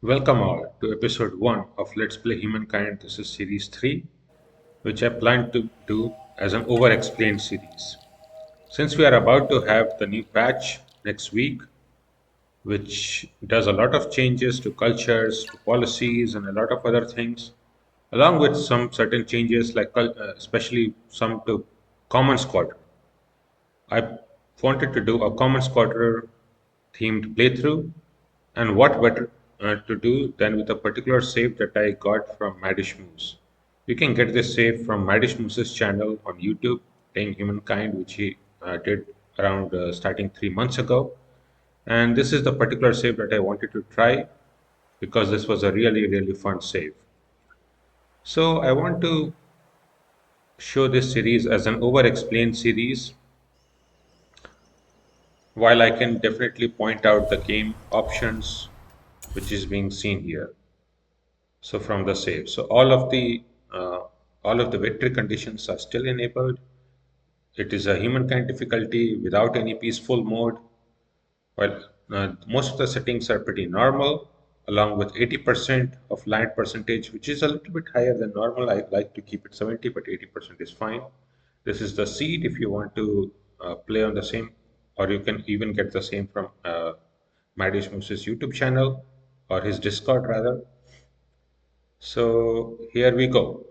Welcome all to episode 1 of Let's Play Humankind. This is series 3, which I plan to do as an over explained series. Since we are about to have the new patch next week, which does a lot of changes to cultures, to policies, and a lot of other things, along with some certain changes, like especially some to Common Squad. I wanted to do a Common Squatter themed playthrough, and what better to do than with a particular save that I got from Madish Moose. You can get this save from Madish Moose's channel on YouTube, playing Humankind, which he did around starting 3 months ago. And this is the particular save that I wanted to try because this was a really, really fun save. So I want to show this series as an over explained series, while I can definitely point out the game options which is being seen here. So from the save, so uh, all of the victory conditions are still enabled. It is a humankind difficulty without any peaceful mode, while most of the settings are pretty normal, along with 80% of land percentage, which is a little bit higher than normal. I like to keep it 70, but 80% is fine. This is the seed if you want to play on the same, or you can even get the same from Madish Moose's YouTube channel or his Discord rather. So here we go.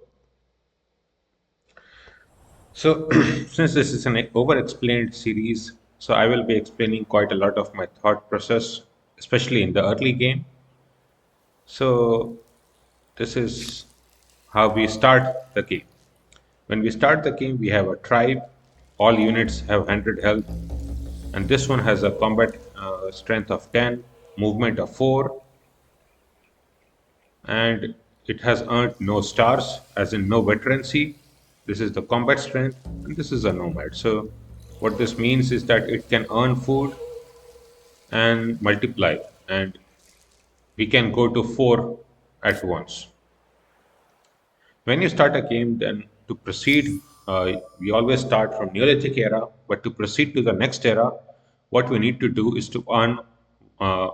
So since this is an over-explained series, so I will be explaining quite a lot of my thought process, especially in the early game. So this is how we start the game. When we start the game, we have a tribe. All units have 100 health, and this one has a combat strength of 10, movement of 4, and it has earned no stars, as in no veterancy. This is the combat strength, and this is a nomad. So, what this means is that it can earn food and multiply, and we can go to 4 at once. When you start a game, then to proceed, we always start from Neolithic era, but to proceed to the next era, what we need to do is to earn uh,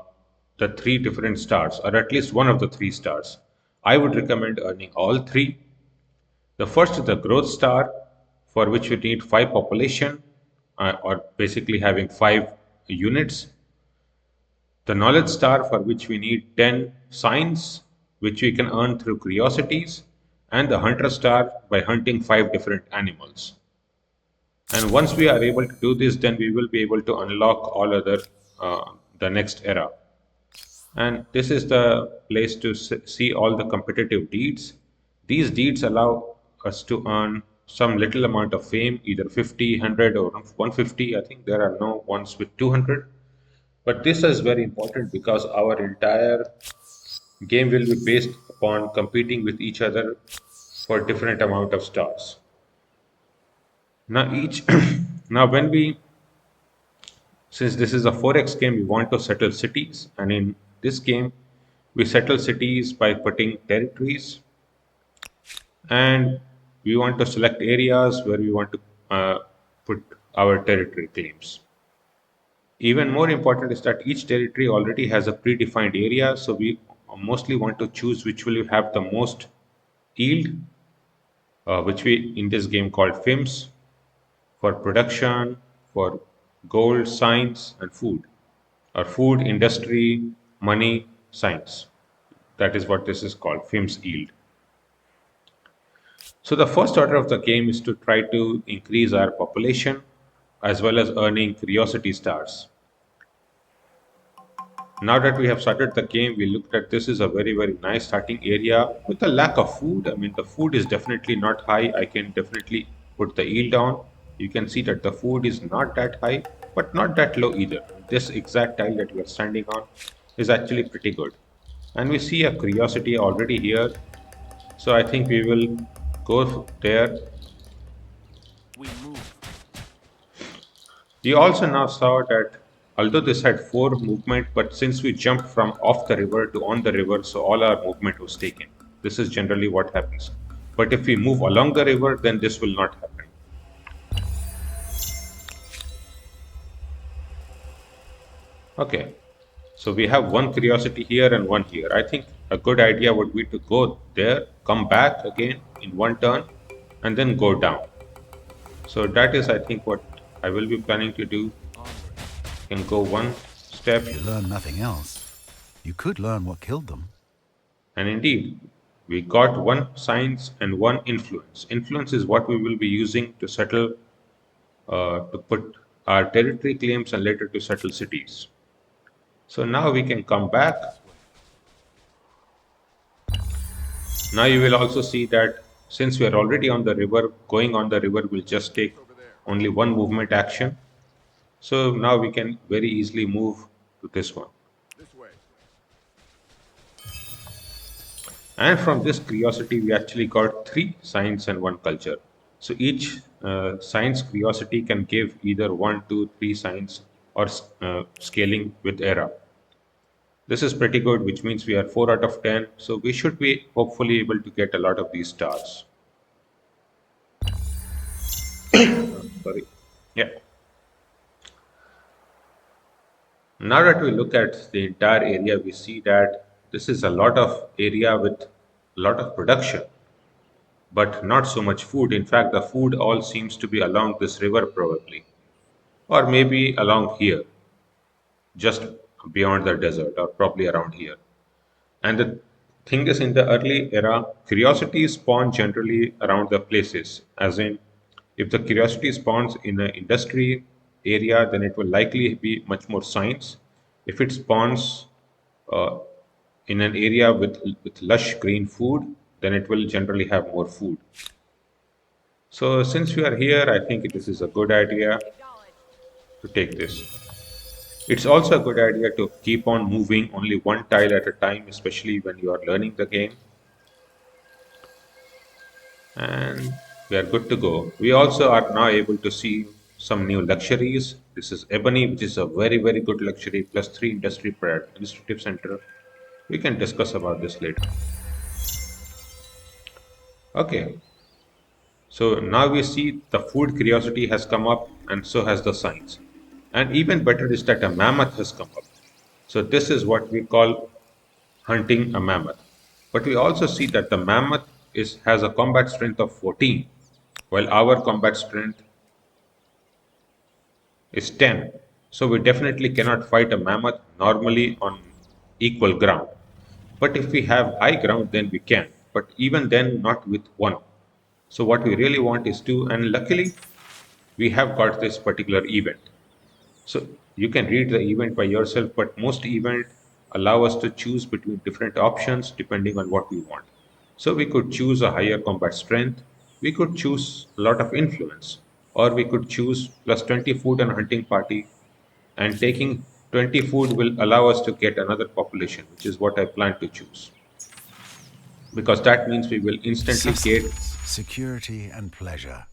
the three different stars, or at least one of the three stars. I would recommend earning all three. The first is the growth star, for which we need 5 population, or basically having 5 units. The knowledge star, for which we need 10 signs, which we can earn through curiosities, and the hunter star by hunting 5 different animals. And once we are able to do this, then we will be able to unlock all other the next era. And this is the place to see all the competitive deeds. These deeds allow us to earn some little amount of fame, either 50, 100, or 150. I think there are no ones with 200. But this is very important because our entire game will be based upon competing with each other for different amount of stars. Now each now when we since this is a 4x game, we want to settle cities, and in this game we settle cities by putting territories, and we want to select areas where we want to put our territory claims. Even more important is that each territory already has a predefined area, so we mostly want to choose which will have the most yield, which we in this game called FIMS, for production, for gold, science, and food, or food, industry, money, science. That is what this is called, FIMS yield. So the first order of the game is to try to increase our population as well as earning curiosity stars. Now that we have started the game, we looked at this is a very, very nice starting area with the lack of food. I mean, the food is definitely not high. I can definitely put the yield down. You can see that the food is not that high, but not that low either. This exact tile that we are standing on is actually pretty good. And we see a curiosity already here. So I think we will go there. We move. We also now saw that although this had 4 movement, but since we jumped from off the river to on the river, so all our movement was taken. This is generally what happens. But if we move along the river, then this will not happen. Okay. So we have one curiosity here and one here. I think a good idea would be to go there, come back again in one turn, and then go down. So that is, I think, what I will be planning to do. Onward. Can go one If step, you learn nothing else, you could learn what killed them. and indeed, we got one science and one influence. Influence is what we will be using to settle, to put our territory claims and later to settle cities. So now we can come back. This way. Now you will also see that since we are already on the river, going on the river will just take What's over there? only one movement action. So now we can very easily move to this one. This way. And from this curiosity, we actually got three science and one culture. So each science curiosity can give either one, two, three science or scaling with era. This is pretty good, which means we are 4 out of 10. So we should be hopefully able to get a lot of these stars. Sorry. Yeah. Now that we look at the entire area, we see that this is a lot of area with a lot of production, but not so much food. In fact, the food all seems to be along this river, probably, or maybe along here, just beyond the desert, or probably around here. And the thing is, in the early era, curiosity spawn generally around the places. As in, if the curiosity spawns in an industry area, then it will likely be much more science. If it spawns uh, in an area with lush green food, then it will generally have more food. So since we are here, I think this is a good idea to take this. It's also a good idea to keep on moving only one tile at a time, especially when you are learning the game. And we are good to go. We also are now able to see some new luxuries. This is ebony, which is a very, very good luxury, plus three industry administrative center. We can discuss about this later. Okay, so now we see the food curiosity has come up, and so has the science. And even better is that a mammoth has come up. So this is what we call hunting a mammoth. But we also see that the mammoth has a combat strength of 14, while our combat strength is 10. So we definitely cannot fight a mammoth normally on equal ground. But if we have high ground, then we can. But even then, not with one. So what we really want is to, and luckily, we have got this particular event. So you can read the event by yourself, but most event allow us to choose between different options depending on what we want. So we could choose a higher combat strength, we could choose a lot of influence, or we could choose plus 20 food and hunting party, and taking 20 food will allow us to get another population, which is what I plan to choose. Because that means we will instantly get. Sustenance, security, and pleasure.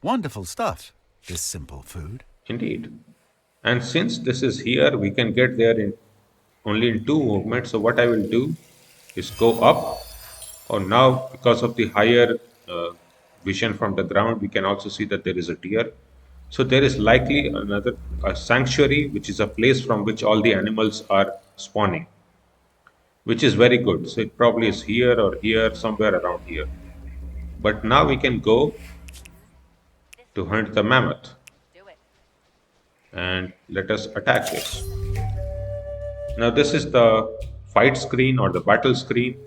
Wonderful stuff, this simple food. Indeed. And since this is here, we can get there in only in two movements. So what I will do is go up, or now because of the higher vision from the ground, we can also see that there is a deer. So there is likely another a sanctuary, which is a place from which all the animals are spawning, which is very good. So it probably is here or here, somewhere around here. But now we can go to hunt the mammoth, and let us attack this. Now this is the fight screen or the battle screen.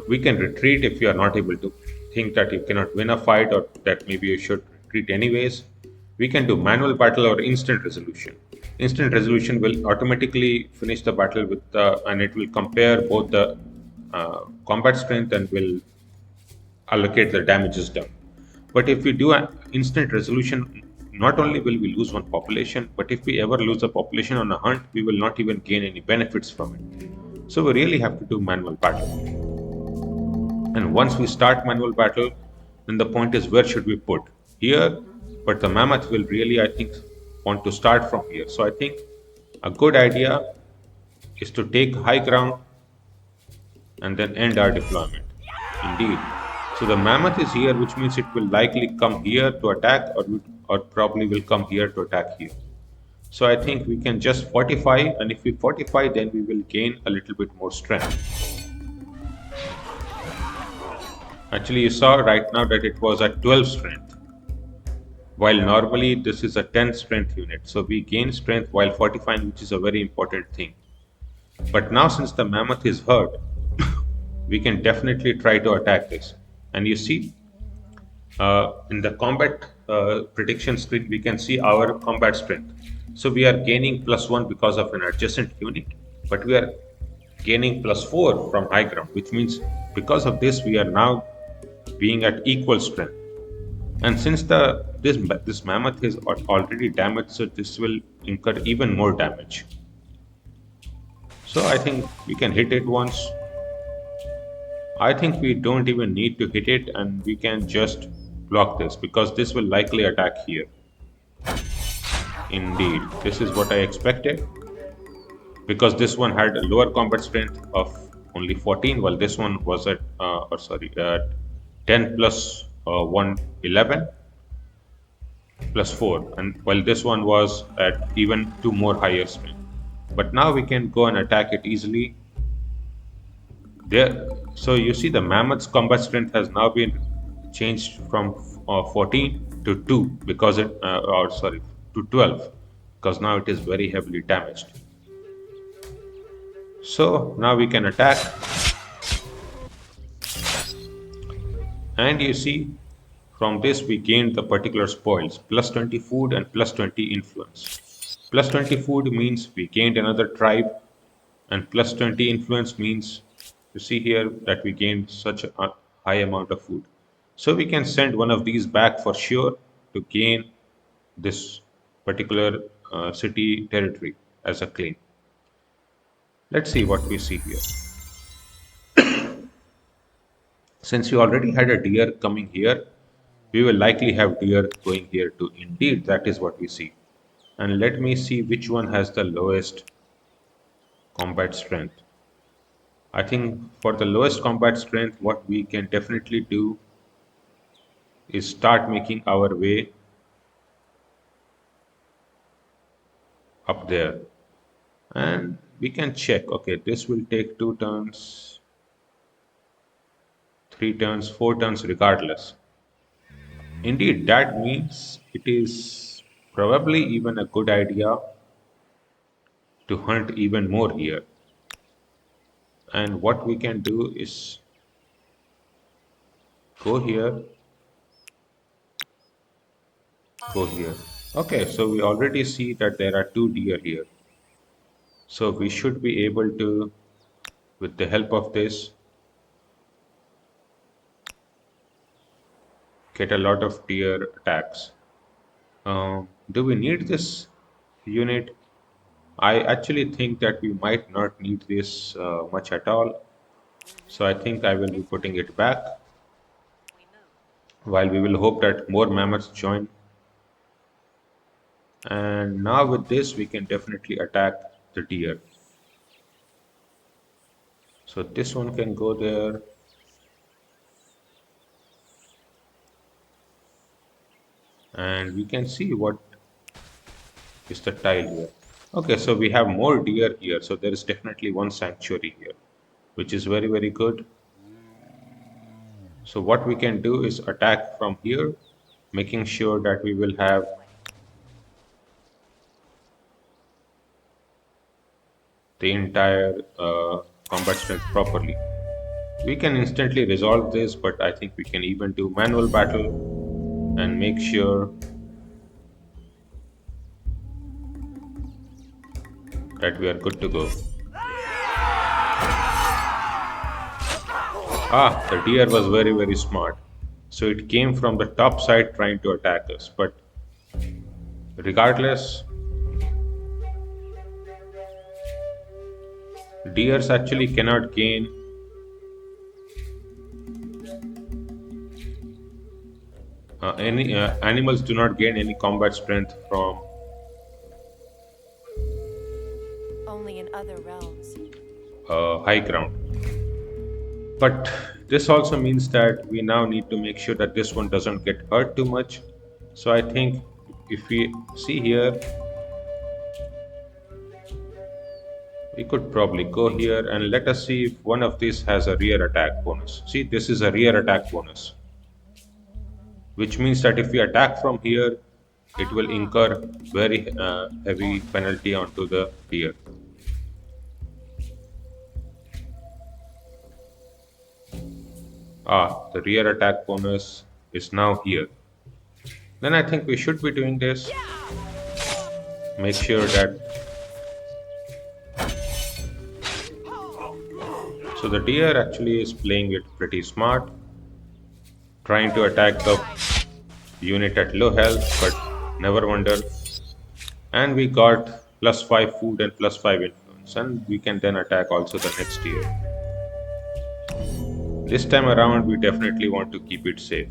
We can retreat if you are not able to think that you cannot win a fight or that maybe you should retreat anyways. We can do manual battle or instant resolution. Instant resolution will automatically finish the battle with the, and it will compare both the combat strength and will allocate the damages done. But if we do an instant resolution, not only will we lose one population, but if we ever lose a population on a hunt, we will not even gain any benefits from it. So we really have to do manual battle. And once we start manual battle, then the point is where should we put? Here, but the mammoth will really, I think, want to start from here. So I think a good idea is to take high ground and then end our deployment. Indeed. So the mammoth is here, which means it will likely come here to attack, or probably will come here to attack here. So I think we can just fortify, and if we fortify, then we will gain a little bit more strength. Actually, you saw right now that it was at 12 strength, while normally this is a 10 strength unit. So we gain strength while fortifying, which is a very important thing. But now, since the mammoth is hurt, we can definitely try to attack this. And you see, in the combat prediction screen, we can see our combat strength. So we are gaining +1 because of an adjacent unit, but we are gaining +4 from high ground, which means because of this, we are now being at equal strength. And since this mammoth is already damaged, so this will incur even more damage. So I think we can hit it once. I think we don't even need to hit it, and we can just block this because this will likely attack here. Indeed, this is what I expected, because this one had a lower combat strength of only 14, while this one was at, or sorry, at 10 plus 1, 11 plus 4, and while this one was at even 2 more higher strength. But now we can go and attack it easily. There, so you see the mammoth's combat strength has now been changed from 14 to 2 because or sorry, to 12, because now it is very heavily damaged. So now we can attack, and you see from this we gained the particular spoils, +20 food and +20 influence. +20 food means we gained another tribe, and +20 influence means, you see here, that we gained such a high amount of food. So we can send one of these back for sure to gain this particular city territory as a claim. Let's see what we see here. Since you already had a deer coming here, we will likely have deer going here too. Indeed, that is what we see. And let me see which one has the lowest combat strength. I think for the lowest combat strength, what we can definitely do is start making our way up there. And we can check, okay, this will take 2 turns, 3 turns, 4 turns regardless. Indeed, that means it is probably even a good idea to hunt even more here. And what we can do is go here, go here. Okay, so we already see that there are 2 deer here. So we should be able to, with the help of this, get a lot of deer attacks. Do we need this unit? I actually think that we might not need this much at all. So I think I will be putting it back, while we will hope that more mammoths join. And now with this, we can definitely attack the deer. So this one can go there. And we can see what is the tile here. Okay, so we have more deer here. So there is definitely one sanctuary here, which is very, very good. So what we can do is attack from here, making sure that we will have the entire combat strength properly. We can instantly resolve this, but I think we can even do manual battle and make sure that we are good to go. Ah, the deer was very, very smart. So it came from the top side trying to attack us. But regardless, deers actually cannot gain any animals do not gain any combat strength from Only in other realms. high ground. But this also means that we now need to make sure that this one doesn't get hurt too much. So I think if we see here, We could probably go here and let us see if one of these has a rear attack bonus. See, this is a rear attack bonus, which means that if we attack from here, it will incur very heavy penalty onto the deer. Ah, the rear attack bonus is now here. Then I think we should be doing this. Make sure that. So the deer actually is playing it pretty smart, trying to attack the unit at low health, but never wonder. And we got +5 food and +5 influence, and we can then attack also the next deer. This time around, we definitely want to keep it safe.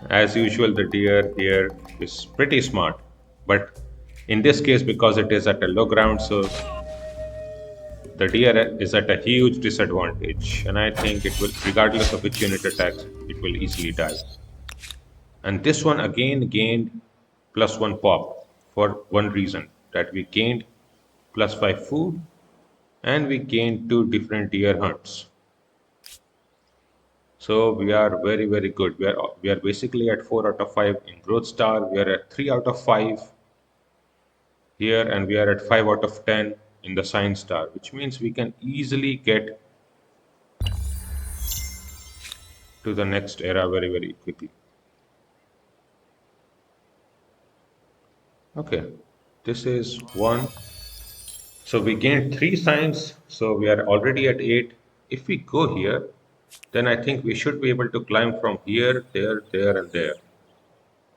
As usual, the deer here is pretty smart, but in this case, because it is at a low ground, so the deer is at a huge disadvantage, and I think it will, regardless of which unit attacks, it will easily die. And this one again gained +1 pop for one reason, that we gained +5 food and we gained two different deer hunts. So we are very, very good. We are basically at 4 out of 5 in growth star. We are at 3 out of 5 here, and we are at 5 out of 10 in the science star, which means we can easily get to the next era very, very quickly. Okay, this is one. So we gained three signs, so we are already at 8. If we go here, then I think we should be able to climb from here, there, and there.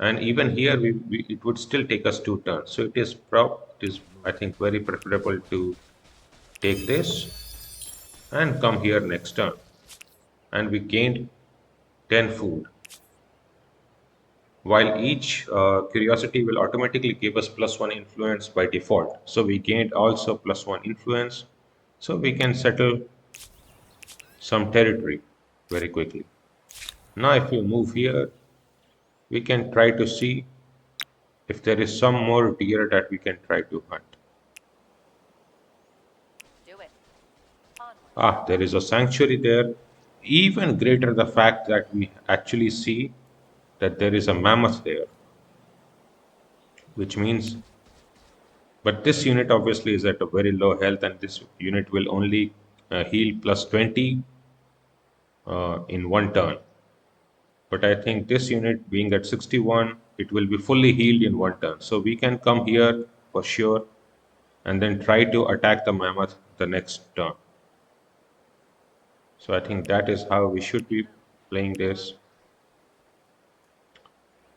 And even here, it would still take us 2 turns. So it is, I think, very preferable to take this and come here next turn. And we gained 10 food. While each curiosity will automatically give us +1 influence by default. So we gained also +1 influence. So we can settle some territory very quickly. Now if we move here, we can try to see if there is some more deer that we can try to hunt. Do it. Onward. Ah, there is a sanctuary there. Even greater the fact that we actually see that there is a mammoth there, which means, but this unit obviously is at a very low health, and this unit will only heal +20 in 1 turn. But I think this unit being at 61, it will be fully healed in 1 turn. So we can come here for sure and then try to attack the mammoth the next turn. So I think that is how we should be playing this.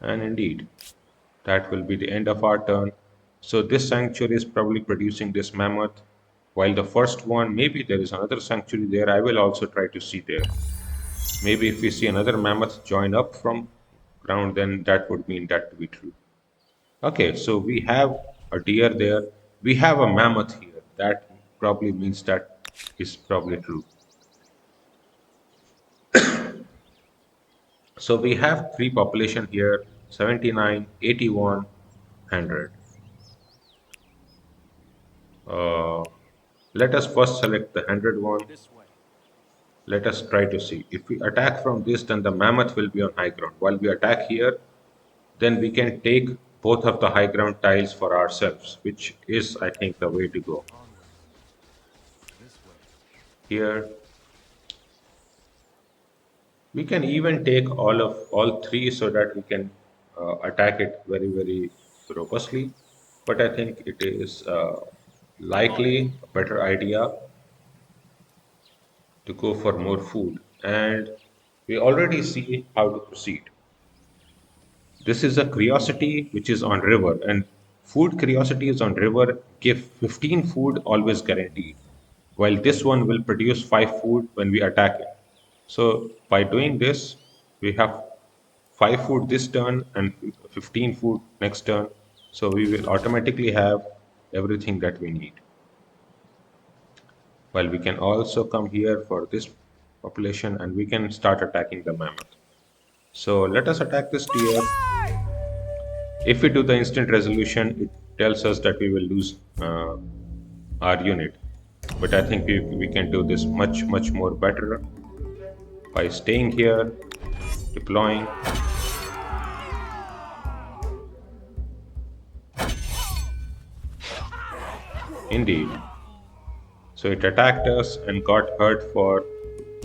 And indeed, that will be the end of our turn. So this sanctuary is probably producing this mammoth, while the first one, maybe there is another sanctuary there. I will also try to see there. Maybe if we see another mammoth join up from ground, then that would mean that to be true. Okay, so we have a deer there. We have a mammoth here. That probably means that is probably true. So we have three population here, 79, 81, 100. Uh, Let us first select the 100 one. This way. Let us try to see. If we attack from this, then the mammoth will be on high ground. While we attack here, then we can take both of the high ground tiles for ourselves, which is, I think, the way to go. Onward. This way. Here, we can even take all three so that we can attack it very, very robustly. But I think it is likely a better idea to go for more food. And we already see how to proceed. This is a curiosity which is on river, and food curiosity is on river. Give 15 food always guaranteed, while this one will produce 5 food when we attack it. So by doing this, we have 5 food this turn and 15 food next turn. So we will automatically have everything that we need. While we can also come here for this population, and we can start attacking the mammoth. So let us attack this deer. If we do the instant resolution, it tells us that we will lose our unit. But I think we can do this much, much more better by staying here, deploying. Indeed. So it attacked us and got hurt for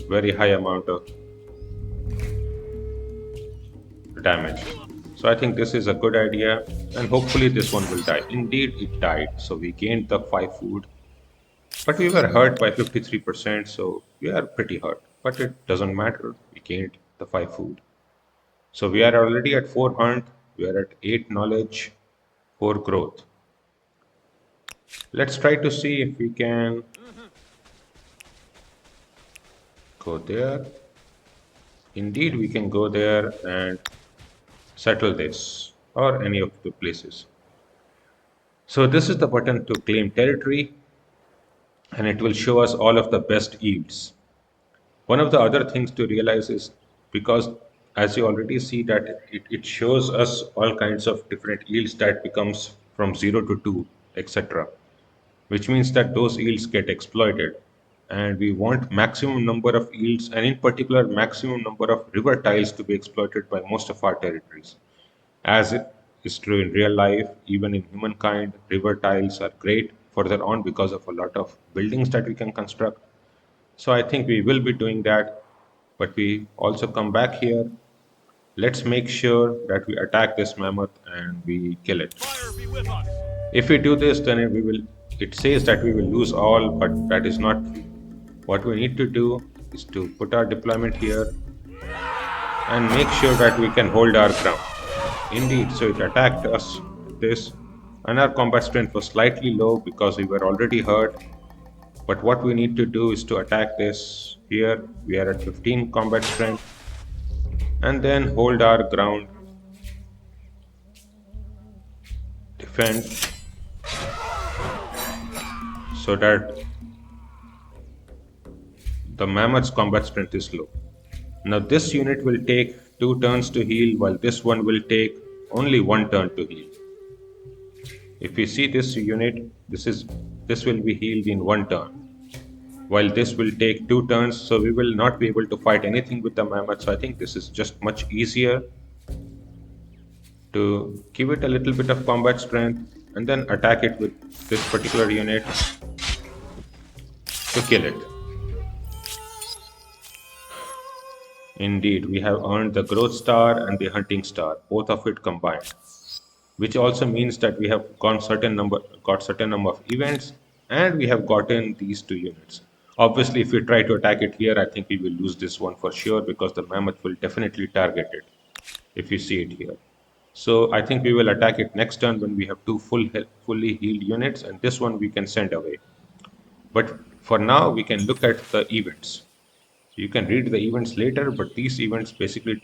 very high amount of damage. So I think this is a good idea, and hopefully this one will die. Indeed, it died. So we gained the 5 food, but we were hurt by 53%, so we are pretty hurt. But it doesn't matter. We gained the 5 food. So we are already at 4 hunt, we are at 8 knowledge, 4 growth. Let's try to see if we can go there. Indeed, we can go there and settle this or any of the places. So this is the button to claim territory, and it will show us all of the best yields. One of the other things to realize is because as you already see that it shows us all kinds of different yields that becomes from 0 to 2, etc., which means that those yields get exploited. And we want maximum number of yields, and in particular maximum number of river tiles to be exploited by most of our territories. As it is true in real life, even in humankind, river tiles are great further on because of a lot of buildings that we can construct. So I think we will be doing that, but we also come back here. Let's make sure that we attack this mammoth and we kill it. If we do this, then it says that we will lose all, but that is not true. What we need to do is to put our deployment here and make sure that we can hold our ground. Indeed, so it attacked us with this, and our combat strength was slightly low because we were already hurt. But what we need to do is to attack this here. We are at 15 combat strength, and then hold our ground, defend, so that the mammoth's combat strength is low. Now this unit will take 2 turns to heal, while this one will take only 1 turn to heal. If we see this unit, this will be healed in 1 turn, while this will take 2 turns, so we will not be able to fight anything with the mammoth. So I think this is just much easier to give it a little bit of combat strength and then attack it with this particular unit to kill it. Indeed, we have earned the growth star and the hunting star, both of it combined, which also means that we have got certain number of events, and we have gotten these 2 units. Obviously, if we try to attack it here, I think we will lose this one for sure because the mammoth will definitely target it if you see it here. So I think we will attack it next turn when we have 2 fully healed units, and this one we can send away. But for now, we can look at the events. So you can read the events later, but these events basically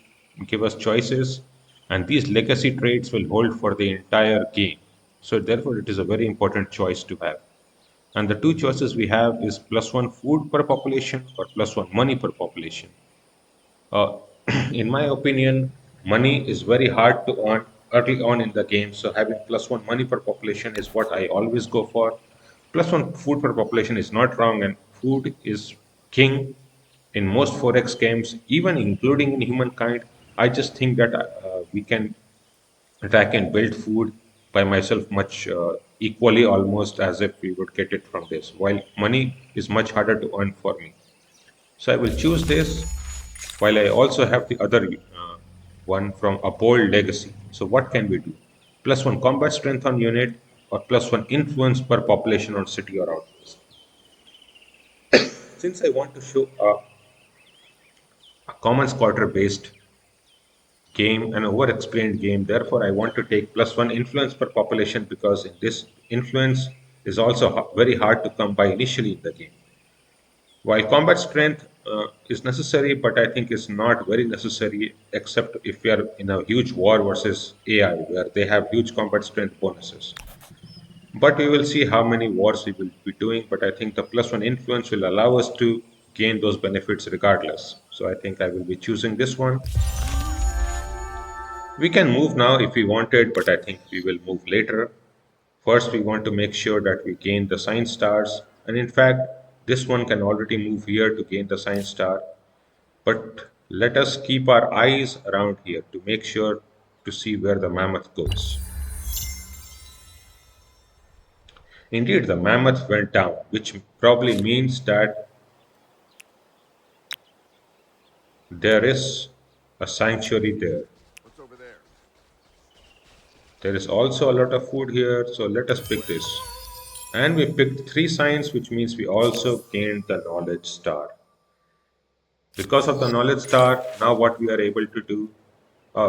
give us choices, and these legacy traits will hold for the entire game. So therefore, it is a very important choice to have. And the 2 choices we have is +1 food per population or +1 money per population. Uh, in my opinion, money is very hard to earn early on in the game. So having +1 money per population is what I always go for. +1 food per population is not wrong, and food is king in most 4X games, even including in Humankind. I just think that I can build food by myself much equally, almost as if we would get it from this. While money is much harder to earn for me, so I will choose this. While I also have the other one from a bold legacy. So what can we do? +1 combat strength on unit or +1 influence per population on city or outpost. Since I want to show a commons quarter based game, an over explained game, therefore I want to take +1 influence per population because in this influence is also very hard to come by initially in the game. While combat strength is necessary, but I think it's not very necessary except if we are in a huge war versus AI where they have huge combat strength bonuses. But we will see how many wars we will be doing. But I think the +1 influence will allow us to gain those benefits regardless. So I think I will be choosing this one. We can move now if we wanted, but I think we will move later. First, we want to make sure that we gain the science stars. And in fact, this one can already move here to gain the science star. But let us keep our eyes around here to make sure to see where the mammoth goes. Indeed, the mammoth went down, which probably means that there is a sanctuary there. What's over there? There is also a lot of food here, so let us pick this. And we picked three science, which means we also gained the knowledge star. Because of the knowledge star, now what we are able to do,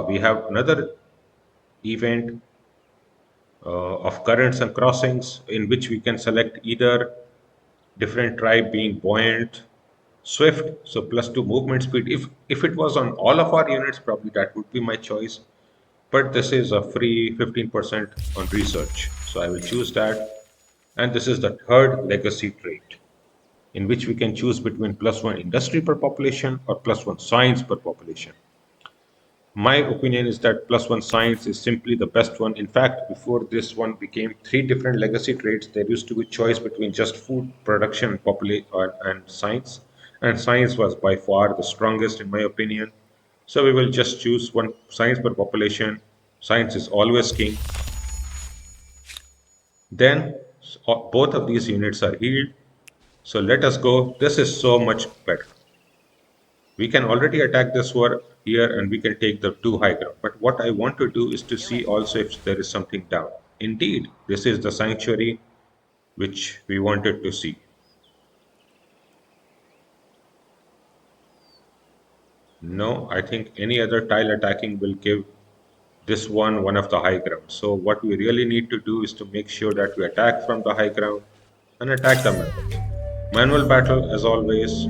we have another event of currents and crossings in which we can select either different tribe being buoyant, swift, so +2 movement speed. If it was on all of our units, probably that would be my choice. But this is a free 15% on research, so I will choose that. And this is the third legacy trait, in which we can choose between +1 industry per population or +1 science per population. My opinion is that +1 science is simply the best one. In fact, before this one became three different legacy traits, there used to be choice between just food production and science. And science was by far the strongest, in my opinion. So we will just choose one science per population. Science is always king. Then both of these units are healed. So let us go. This is so much better. We can already attack this war here and we can take the two high ground. But what I want to do is to Do see it. also if there is something down. Indeed, this is the sanctuary which we wanted to see. No, I think any other tile attacking will give this one of the high ground. So what we really need to do is to make sure that we attack from the high ground and attack the mammoth. Manual battle as always.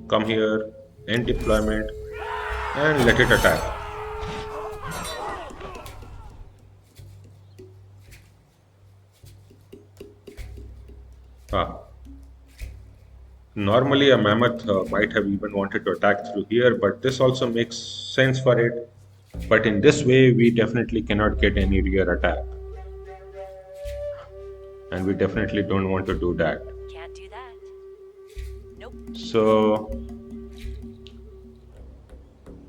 Come here, end deployment, and let it attack. Ah, normally, a mammoth might have even wanted to attack through here, but this also makes sense for it. But in this way, we definitely cannot get any rear attack, and we definitely don't want to do that. Can't do that. Nope. So,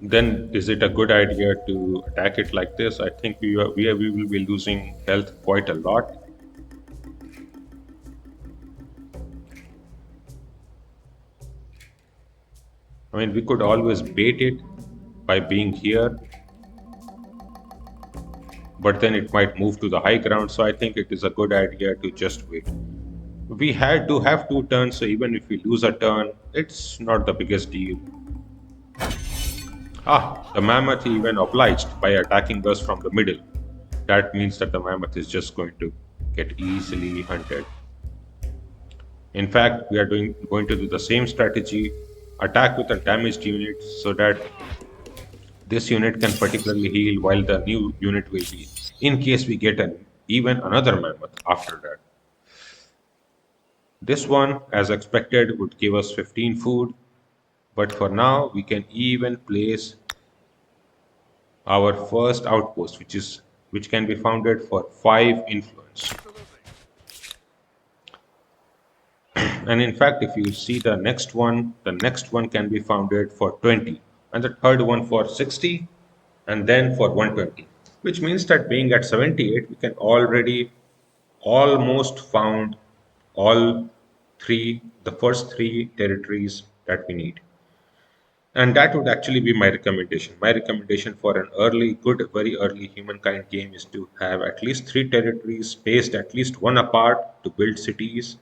then is it a good idea to attack it like this? I think we will be losing health quite a lot. I mean, we could always bait it by being here, but then it might move to the high ground. So I think it is a good idea to just wait. We had to have two turns, so even if we lose a turn, it's not the biggest deal. Ah, the mammoth even obliged by attacking us from the middle. That means that the mammoth is just going to get easily hunted. In fact, we are going to do the same strategy, attack with a damaged unit so that this unit can particularly heal while the new unit will heal. In case we get even another mammoth after that. This one, as expected, would give us 15 food, but for now we can even place our first outpost, which can be founded for 5 influence. Absolutely. And in fact, if you see the next one can be founded for 20, and the third one for 60, and then for 120, which means that being at 78, we can already almost found all the first three territories that we need. And that would actually be my recommendation. My recommendation for an very early humankind game is to have at least three territories spaced at least one apart to build cities.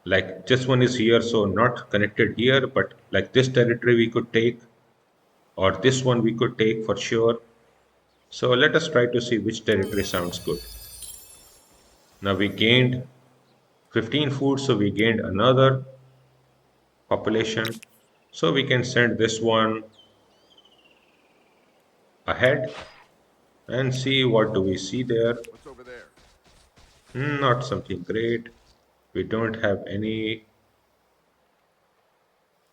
Like this one is here, so not connected here, but like this territory we could take, or this one we could take for sure. So let us try to see which territory sounds good. Now we gained 15 food, so we gained another population. So we can send this one ahead and see what do we see there. What's over there? Not something great. We don't have any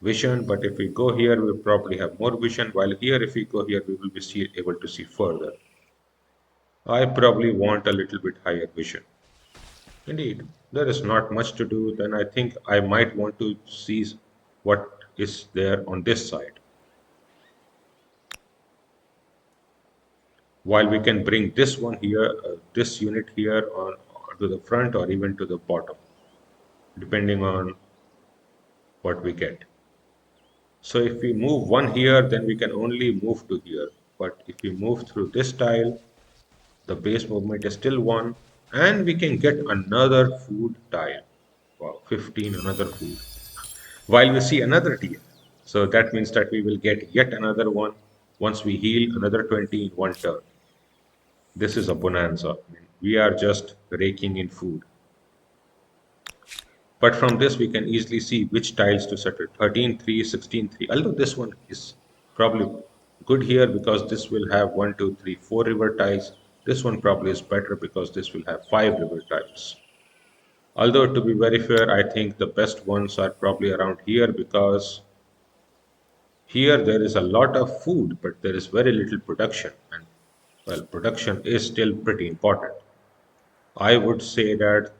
vision, but if we go here, we'll probably have more vision, while here, if we go here, we will be able to see further. I probably want a little bit higher vision. Indeed, there is not much to do, then I think I might want to see what is there on this side. While we can bring this one here, this unit here on to the front or even to the bottom, depending on what we get. So if we move one here, then we can only move to here. But if we move through this tile, the base movement is still 1, and we can get another food tile. Wow, 15, another food. While we see another tier. So that means that we will get yet another one once we heal another 20 in one turn. This is a bonanza. I mean, we are just raking in food. But from this, we can easily see which tiles to set it. 13, 3, 16, 3. Although this one is probably good here because this will have 1, 2, 3, 4 river tiles. This one probably is better because this will have 5 river tiles. Although to be very fair, I think the best ones are probably around here because here there is a lot of food, but there is very little production. And well, production is still pretty important. I would say that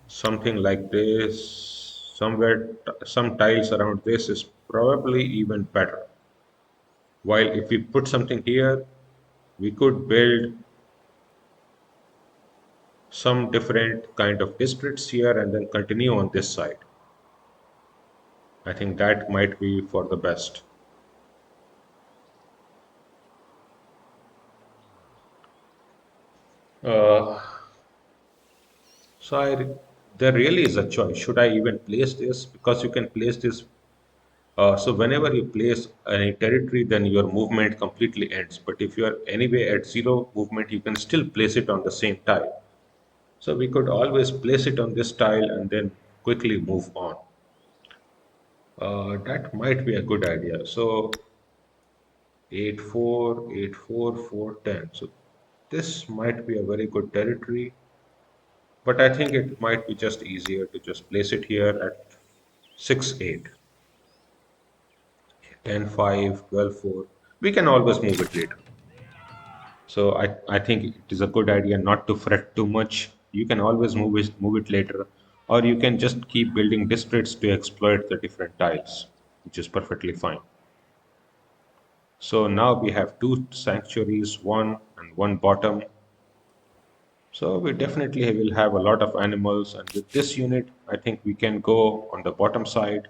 something like this, somewhere, some tiles around this is probably even better. While if we put something here, we could build some different kind of districts here and then continue on this side. I think that might be for the best. Uh, so there really is a choice. Should I even place this? Because you can place this. So whenever you place any territory, then your movement completely ends. But if you are anyway at zero movement, you can still place it on the same tile. So we could always place it on this tile and then quickly move on. That might be a good idea. So 8, 4, 8, 4, 4, 10. So this might be a very good territory. But I think it might be just easier to just place it here at 6, 8, 10, 5, 12, 4. We can always move it later. So I think it is a good idea not to fret too much. You can always move it later, or you can just keep building districts to exploit the different tiles, which is perfectly fine. So now we have two sanctuaries, one and one bottom. So we definitely will have a lot of animals, and with this unit, I think we can go on the bottom side,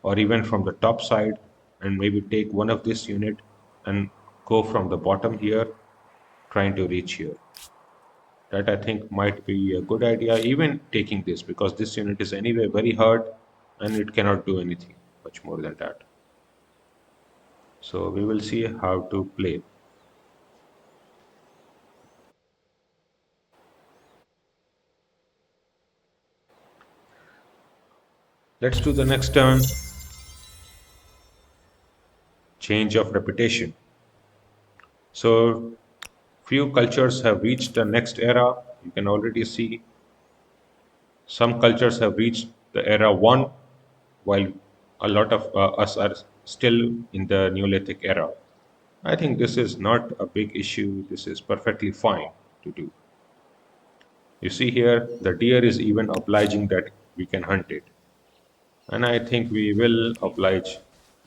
or even from the top side, and maybe take one of this unit and go from the bottom here, trying to reach here. That I think might be a good idea, even taking this, because this unit is anyway very hard and it cannot do anything much more than that. So we will see how to play. Let's do the next turn. Change of reputation. So few cultures have reached the next era. You can already see some cultures have reached the era 1, while a lot of us are still in the Neolithic era. I think this is not a big issue. This is perfectly fine to do. You see here, the deer is even obliging that we can hunt it. And I think we will oblige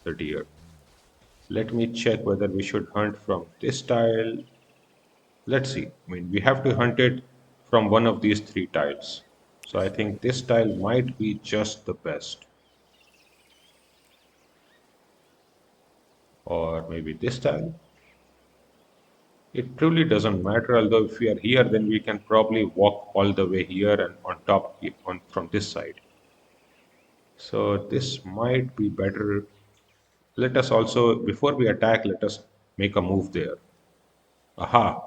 the deer. Let me check whether we should hunt from this tile. Let's see. I mean, we have to hunt it from one of these three tiles. So I think this tile might be just the best. Or maybe this tile. It truly doesn't matter, although if we are here, then we can probably walk all the way here and on top on from this side. So this might be better. Let us also, before we attack, let us make a move there. Aha!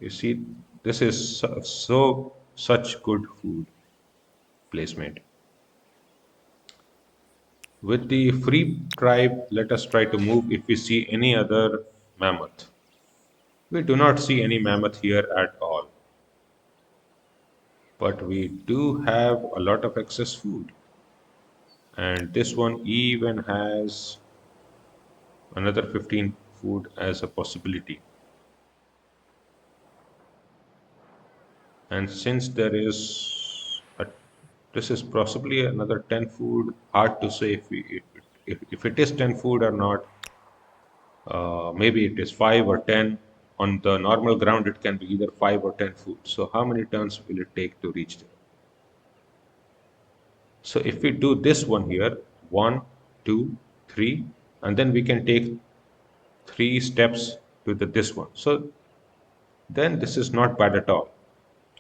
You see, this is such good food placement. With the free tribe, let us try to move if we see any other mammoth. We do not see any mammoth here at all, but we do have a lot of excess food. And this one even has another 15 food as a possibility. And since there is a, this is possibly another 10 food, hard to say if it is 10 food or not. Maybe it is 5 or 10. On the normal ground, it can be either 5 or 10 food. So how many turns will it take to reach there? So if we do this one here, one, two, three, and then we can take 3 steps to this one. So then this is not bad at all.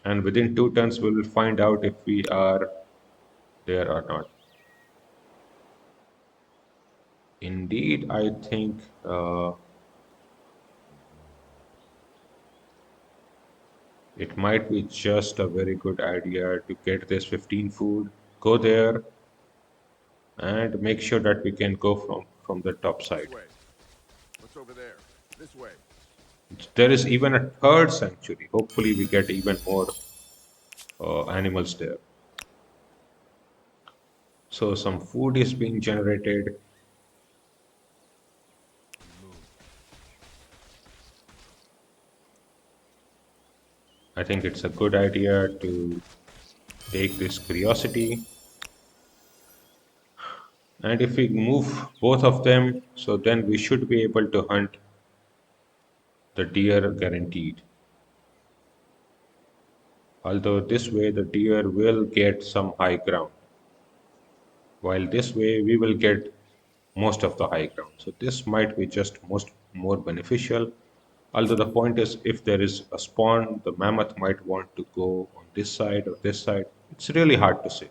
And within 2 turns, we will find out if we are there or not. Indeed, I think it might be just a very good idea to get this 15 food, go there, and make sure that we can go from the top This side. way. What's over there? This way. There is even a third sanctuary. Hopefully, we get even more animals there. So some food is being generated. I think it's a good idea to take this curiosity. And if we move both of them, so then we should be able to hunt the deer guaranteed. Although this way the deer will get some high ground, while this way we will get most of the high ground. So this might be just most more beneficial. Although the point is, if there is a spawn, the mammoth might want to go on this side or this side. It's really hard to say.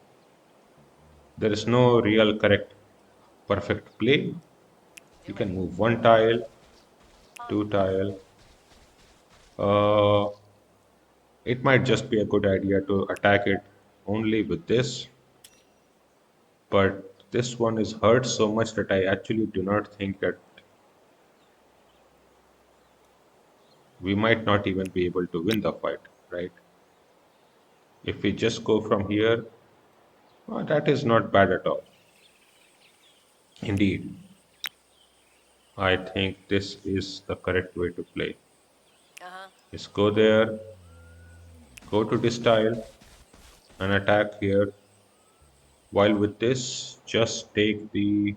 There is no real correct perfect play. You Do it. can move one tile, two tile. Uh, it might just be a good idea to attack it only with this, but this one is hurt so much that I actually do not think that we might not even be able to win the fight, right? If we just go from here, that is not bad at all. Indeed, I think this is the correct way to play. Uh-huh. Is go there, go to this tile, and attack here. While with this, just take the.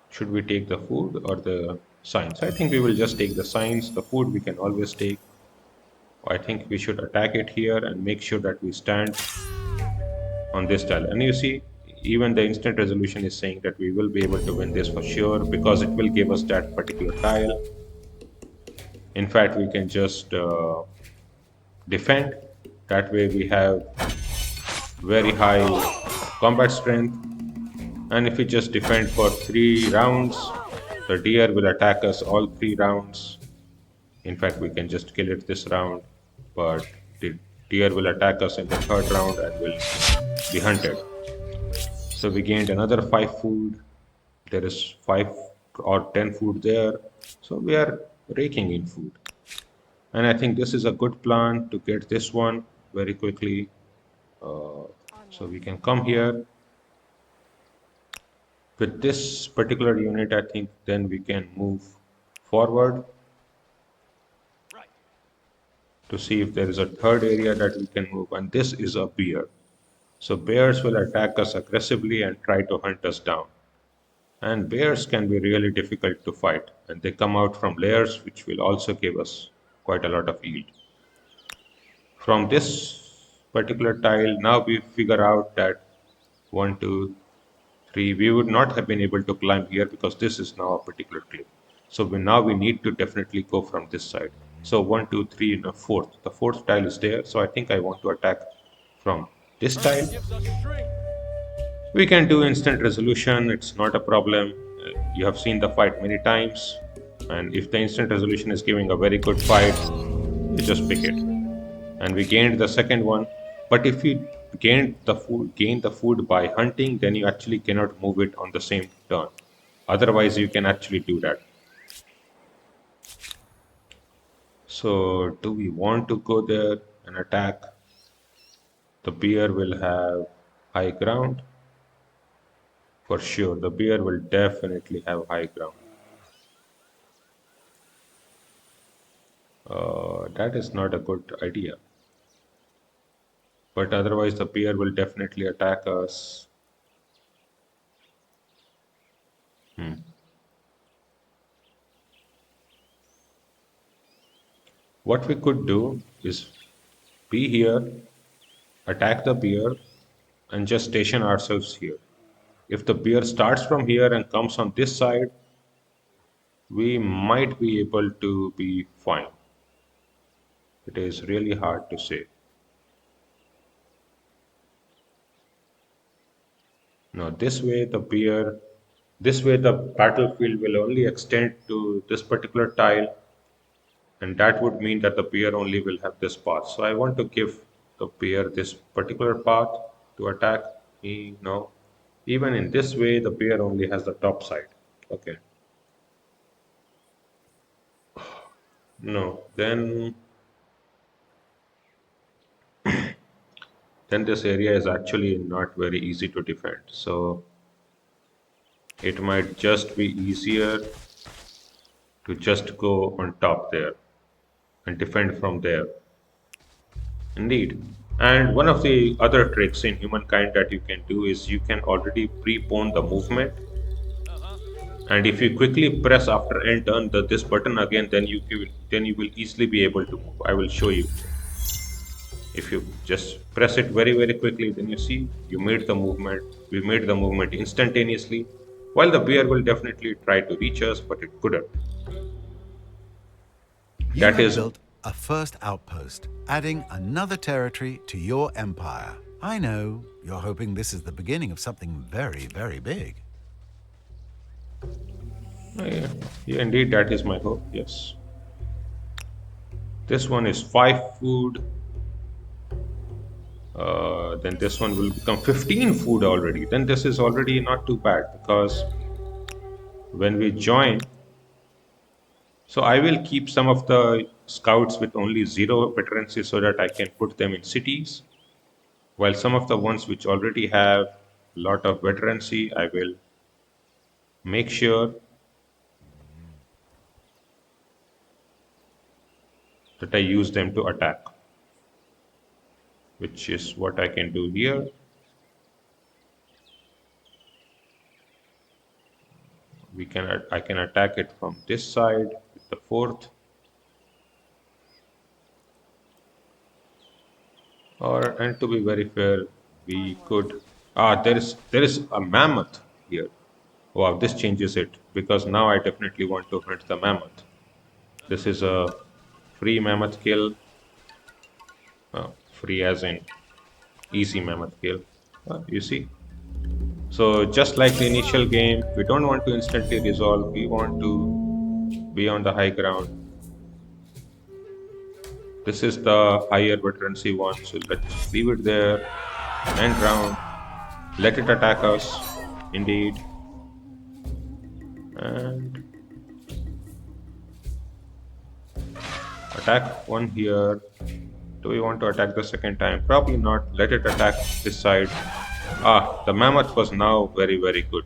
Should we take the food or the signs? I think we will just take the signs. The food we can always take. I think we should attack it here and make sure that we stand on this tile. And you see, even the instant resolution is saying that we will be able to win this for sure because it will give us that particular tile. In fact, we can just defend. That way we have very high combat strength. And if we just defend for 3 rounds, the deer will attack us all 3 rounds. In fact, we can just kill it this round, but the deer will attack us in the third round and will be hunted. So we gained another 5 food. There is 5 or 10 food there. So we are raking in food. And I think this is a good plan to get this one very quickly. So we can come here with this particular unit. I think then we can move forward to see if there is a third area that we can move. And this is a bear. So bears will attack us aggressively and try to hunt us down. And bears can be really difficult to fight, and they come out from layers, which will also give us quite a lot of yield. From this particular tile, now we figure out that one, two, three, we would not have been able to climb here because this is now a particular cliff. So now we need to definitely go from this side. So one, two, three, and a fourth. The fourth tile is there, so I think I want to attack from this tile. We can do instant resolution, it's not a problem. You have seen the fight many times, and if the instant resolution is giving a very good fight, you just pick it. And we gained the second one. But if you gain the food by hunting, then you actually cannot move it on the same turn. Otherwise, you can actually do that. So, do we want to go there and attack? The bear will have high ground. For sure, the bear will definitely have high ground. That is not a good idea. But otherwise, the bear will definitely attack us. What we could do is be here, attack the bear, and just station ourselves here. If the bear starts from here and comes on this side, we might be able to be fine. It is really hard to say. Now, this way the battlefield will only extend to this particular tile, and that would mean that the bear only will have this path. So I want to give the bear this particular path to attack me. No, even in this way, the bear only has the top side. Okay, no, then this area is actually not very easy to defend. So it might just be easier to just go on top there and defend from there. Indeed. And one of the other tricks in Humankind that you can do is you can already prepone the movement. And if you quickly press after and turn this button again, then you will easily be able to move. I will show you. If you just press it very, very quickly, then you see you made the movement. We made the movement instantaneously. While the bear will definitely try to reach us, but it couldn't. You That have is built a first outpost, adding another territory to your empire. I know you're hoping this is the beginning of something very, very big. yeah, yeah, indeed, that is my hope. Yes. This one is 5 food. Then this one will become 15 food already. Then this is already not too bad because when we join, so I will keep some of the scouts with only 0 veterancy so that I can put them in cities, while some of the ones which already have a lot of veterancy, I will make sure that I use them to attack, which is what I can do here. I can attack it from this side with the fourth. Or, and to be very fair, we could. There is a mammoth here. Wow, this changes it because now I definitely want to hunt the mammoth. This is a free mammoth kill. Free as in easy mammoth kill. You see. So just like the initial game, we don't want to instantly resolve. We want to be on the high ground. This is the higher veterancy one, so let's leave it there. End round. Let it attack us. Indeed. And attack one here. Do we want to attack the second time? Probably not. Let it attack this side. Ah, the mammoth was now very, very good.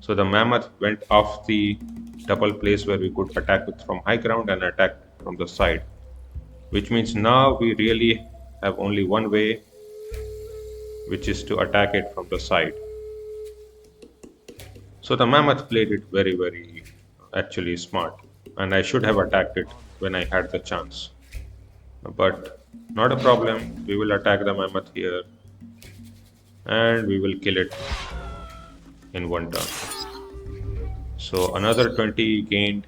So the mammoth went off the double place where we could attack it from high ground and attack from the side. Which means now we really have only one way, which is to attack it from the side. So the mammoth played it very, very actually smart. And I should have attacked it when I had the chance. But not a problem. We will attack the mammoth here and we will kill it in one turn. So another 20 gained.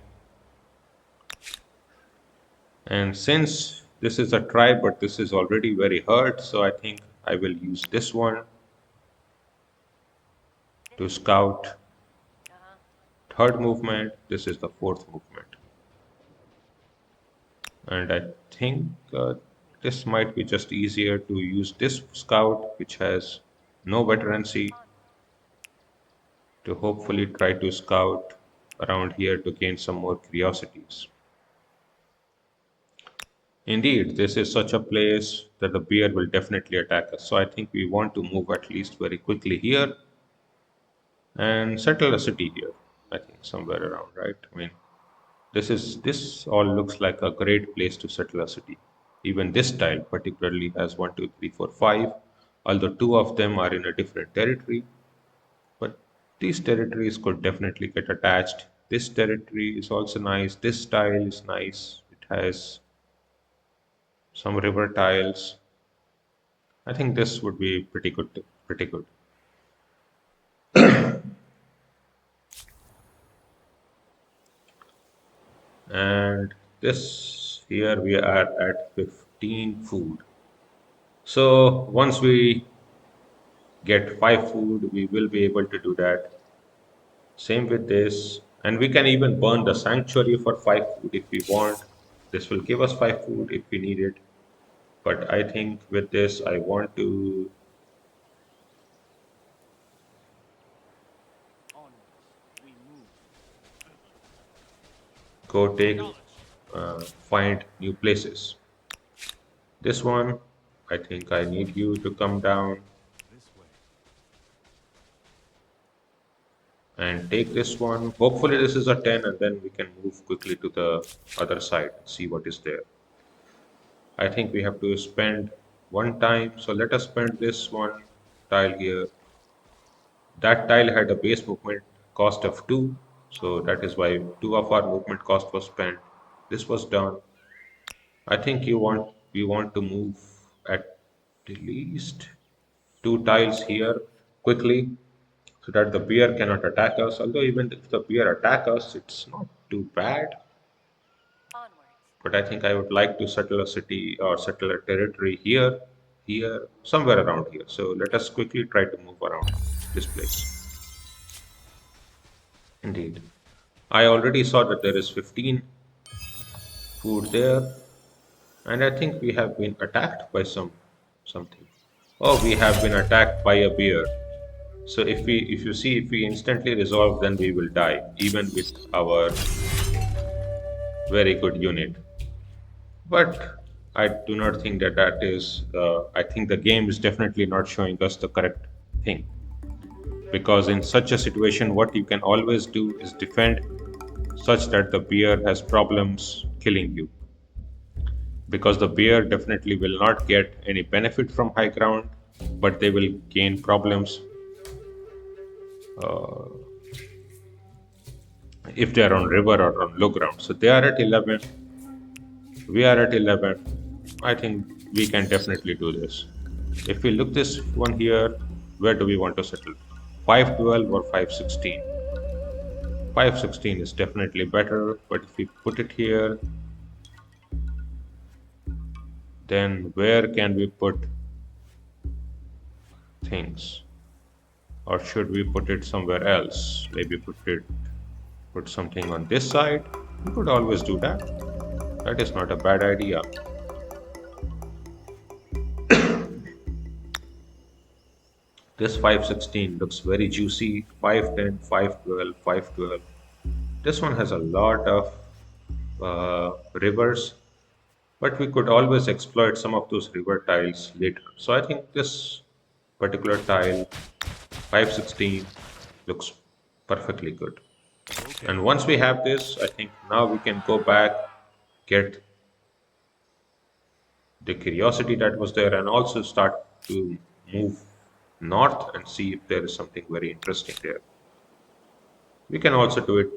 And since this is a try, but this is already very hurt, so I think I will use this one to scout. Third movement, this is the fourth movement. And I think this might be just easier to use this scout, which has no veterancy, to hopefully try to scout around here to gain some more curiosities. Indeed, this is such a place that the bear will definitely attack us. So I think we want to move at least very quickly here and settle a city here. I think somewhere around, right? I mean, this all looks like a great place to settle a city. Even this tile particularly has one, two, three, four, five, although two of them are in a different territory. But these territories could definitely get attached. This territory is also nice. This tile is nice. It has some river tiles. I think this would be pretty good. Pretty good. And this here we are at 15 food. So once we get 5 food, we will be able to do that. Same with this. And we can even burn the sanctuary for 5 food if we want. This will give us 5 food if we need it. But I think with this, I want to go take, find new places. This one, I think I need you to come down and take this one. Hopefully this is a 10 and then we can move quickly to the other side and see what is there. I think we have to spend one time. So let us spend this one tile here. That tile had a base movement cost of 2. So that is why 2 of our movement cost was spent. This was done. I think we want to move at least 2 tiles here quickly so that the bear cannot attack us. Although even if the bear attack us, it's not too bad. Onwards. But I think I would like to settle a city or settle a territory here, here, somewhere around here. So let us quickly try to move around this place. Indeed. I already saw that there is 15 food there, and I think we have been attacked by something. Oh, we have been attacked by a bear. So if you see, if we instantly resolve, then we will die, even with our very good unit. But I do not think that that is. I think the game is definitely not showing us the correct thing. Because in such a situation, what you can always do is defend such that the bear has problems killing you. Because the bear definitely will not get any benefit from high ground, but they will gain problems if they are on river or on low ground. So they are at 11, we are at 11. I think we can definitely do this. If we look this one here, where do we want to settle? 512 or 516? 516 is definitely better, but if we put it here, then where can we put things? Or should we put it somewhere else? Maybe put something on this side. We could always do that. That is not a bad idea. This 516 looks very juicy. 510, 512, 512. This one has a lot of rivers, but we could always exploit some of those river tiles later. So I think this particular tile, 516, looks perfectly good. And once we have this, I think now we can go back, get the curiosity that was there, and also start to move north and see if there is something very interesting there. We can also do it.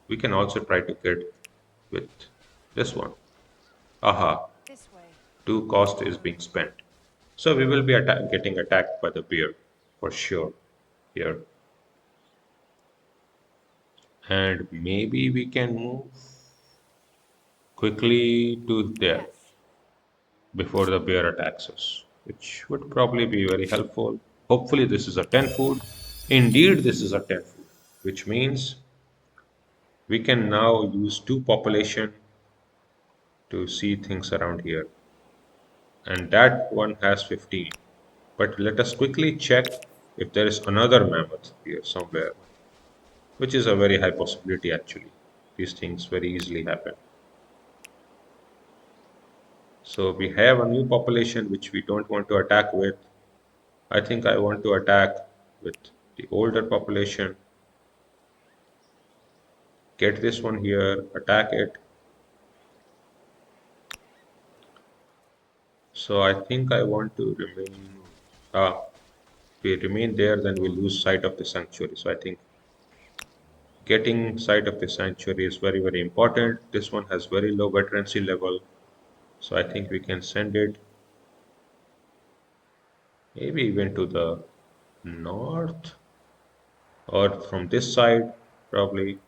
We can also try to get with this one. Aha, This way. 2 cost is being spent. So we will be getting attacked by the bear for sure here. And maybe we can move quickly to there Yes. before the bear attacks us, which would probably be very helpful. Hopefully, this is a 10 food. Indeed, this is a 10 food, which means we can now use 2 population to see things around here. And that one has 15. But let us quickly check if there is another mammoth here somewhere, which is a very high possibility actually. These things very easily happen. So we have a new population which we don't want to attack with. I think I want to attack with the older population. Get this one here, attack it. So I think I want to remain. If we remain there, then we lose sight of the sanctuary. So I think getting sight of the sanctuary is very, very important. This one has very low veterancy level. So I think we can send it maybe even to the north or from this side, probably.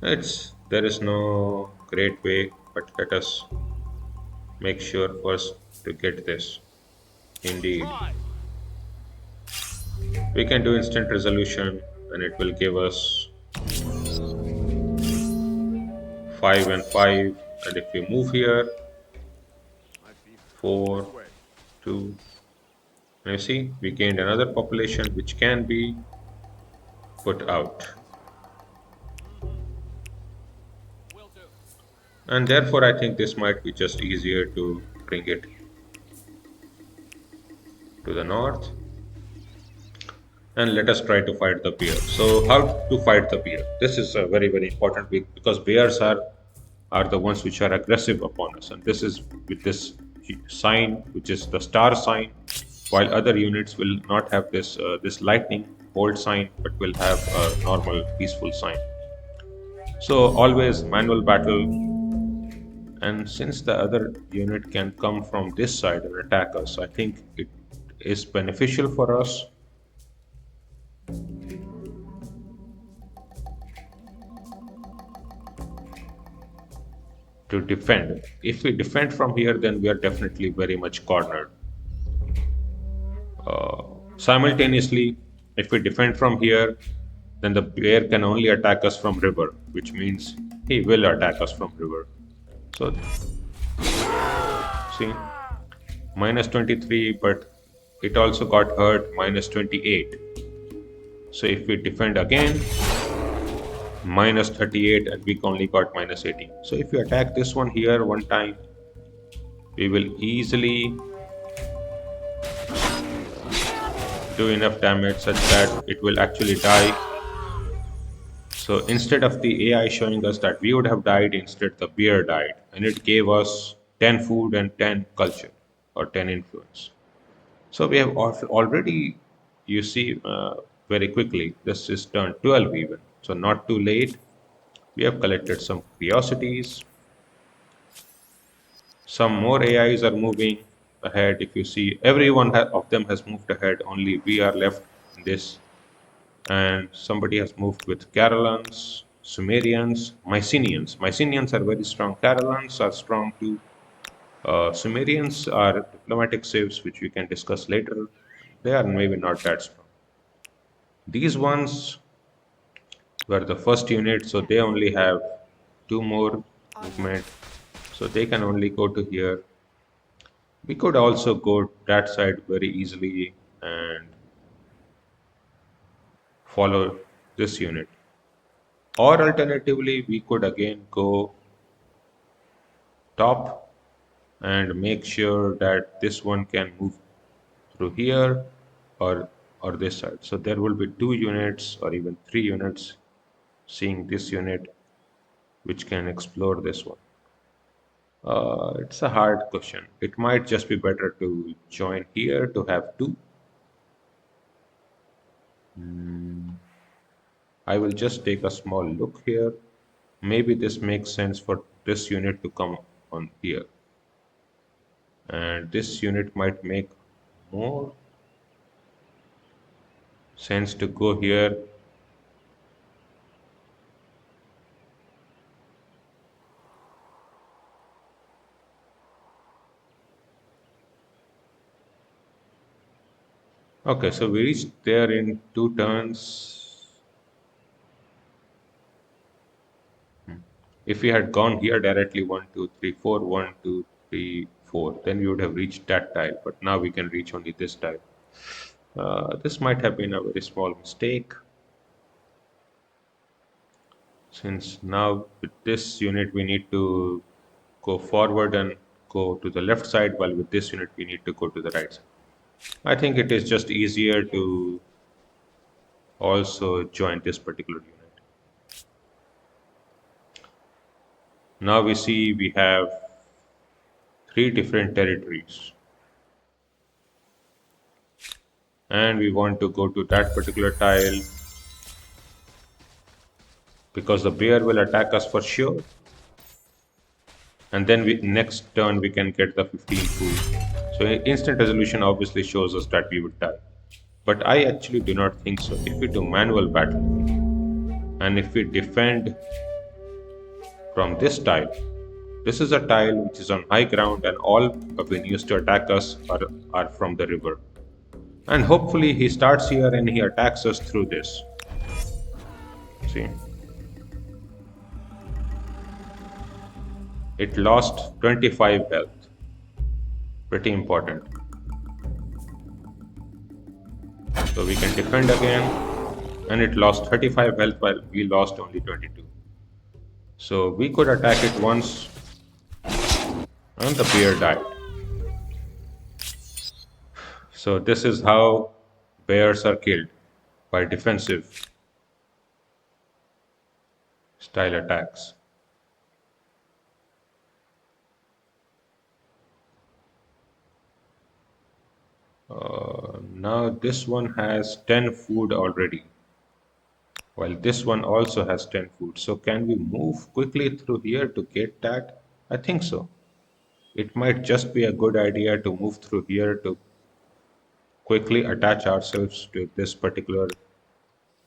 There is no great way, but let us make sure first to get this. Indeed. We can do instant resolution and it will give us 5 and 5. And if we move here, My fever. This 4, way. 2, and you see, we gained another population which can be put out. This way. And therefore, I think this might be just easier to bring it to the north. And let us try to fight the bear. So, how to fight the bear? This is a very, very important because bears are the ones which are aggressive upon us, and this is with this sign, which is the star sign, while other units will not have this lightning bolt sign, but will have a normal peaceful sign. So always manual battle, and since the other unit can come from this side and attack us, I think it is beneficial for us to defend. If we defend from here, then we are definitely very much cornered. Simultaneously, if we defend from here, then the bear can only attack us from river, which means he will attack us from river. So, see, minus 23, but it also got hurt minus 28. So if we defend again, minus 38, and we only got minus 18. So if we attack this one here one time, we will easily do enough damage such that it will actually die. So instead of the AI showing us that we would have died, instead the bear died, and it gave us 10 food and 10 culture or 10 influence. So we have already, you see, very quickly, this is turned 12 even. So not too late. We have collected some curiosities. Some more AIs are moving ahead. If you see, everyone of them has moved ahead. Only we are left in this. And somebody has moved with Carolans, Sumerians, Mycenaeans. Mycenaeans are very strong. Carolans are strong too. Sumerians are diplomatic saves, which we can discuss later. They are maybe not that strong. These ones were the first unit, so they only have two more movement. So they can only go to here. We could also go that side very easily and follow this unit. Or alternatively, we could again go top and make sure that this one can move through here or this side. So there will be two units or even three units seeing this unit which can explore this one. It's a hard question. It might just be better to join here to have two. I will just take a small look here. Maybe this makes sense for this unit to come on here. And this unit might make more sense to go here. Okay, so we reached there in 2 turns. If we had gone here directly 1, 2, 3, 4, 1, 2, 3, 4, then we would have reached that tile. But now we can reach only this tile. This might have been a very small mistake. Since now with this unit we need to go forward and go to the left side, while with this unit we need to go to the right side. I think it is just easier to also join this particular unit. Now we see we have three different territories, and we want to go to that particular tile because the bear will attack us for sure, and then next turn we can get the 15 food. So instant resolution obviously shows us that we would die, but I actually do not think so. If we do manual battle and if we defend from this tile, this is a tile which is on high ground and all avenues to attack us are from the river. And hopefully he starts here and he attacks us through this. See, it lost 25 health. Pretty important. So we can defend again, and it lost 35 health while we lost only 22. So we could attack it once, and the bear died. So this is how bears are killed, by defensive style attacks. Now this one has 10 food already, while this one also has 10 food. So can we move quickly through here to get that? I think so. It might just be a good idea to move through here to quickly attach ourselves to this particular,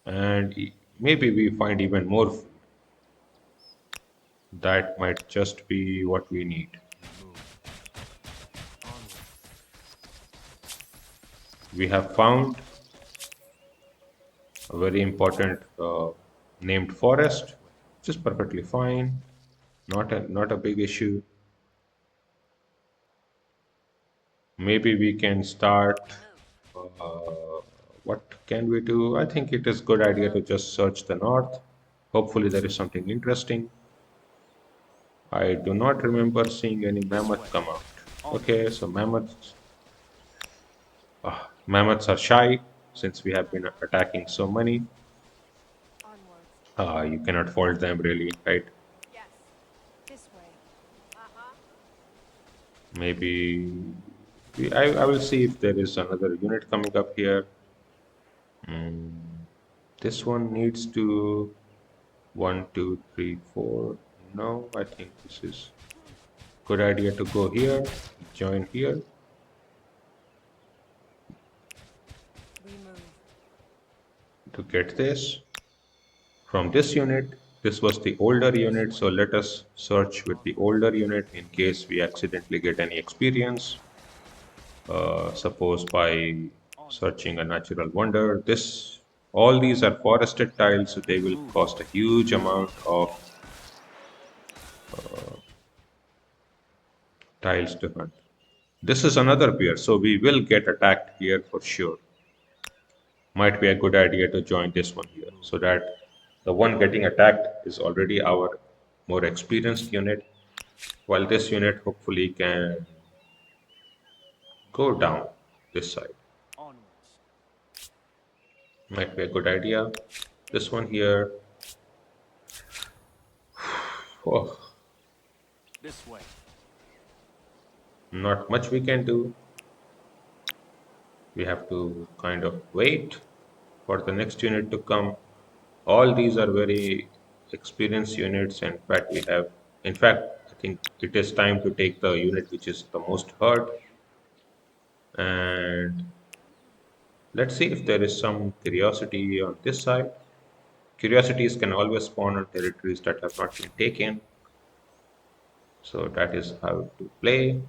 and maybe we find even more food. That might just be what we need. We have found a very important named forest, which is perfectly fine. Not a big issue. Maybe we can start. What can we do? I think it is good idea to just search the north. Hopefully there is something interesting. I do not remember seeing any mammoth come out. Okay, so mammoths are shy since we have been attacking so many. Onwards. You cannot fault them really, right? Yes. This way. Uh-huh. Maybe I will see if there is another unit coming up here. This one needs to 1, 2, 3, 4. No, I think this is good idea to go here, join here We move. to get this. From this unit, this was the older unit, so let us search with the older unit in case we accidentally get any experience. Suppose by searching a natural wonder. All these are forested tiles, so they will cost a huge amount of tiles to hunt. This is another pair, so we will get attacked here for sure. Might be a good idea to join this one here, so that the one getting attacked is already our more experienced unit, while this unit hopefully can go down this side. Might be a good idea. This one here, oh, This way. not much we can do. We have to kind of wait for the next unit to come. All these are very experienced units. In fact, I think it is time to take the unit which is the most hurt. And let's see if there is some curiosity on this side. Curiosities can always spawn on territories that have not been taken. So that is how to play.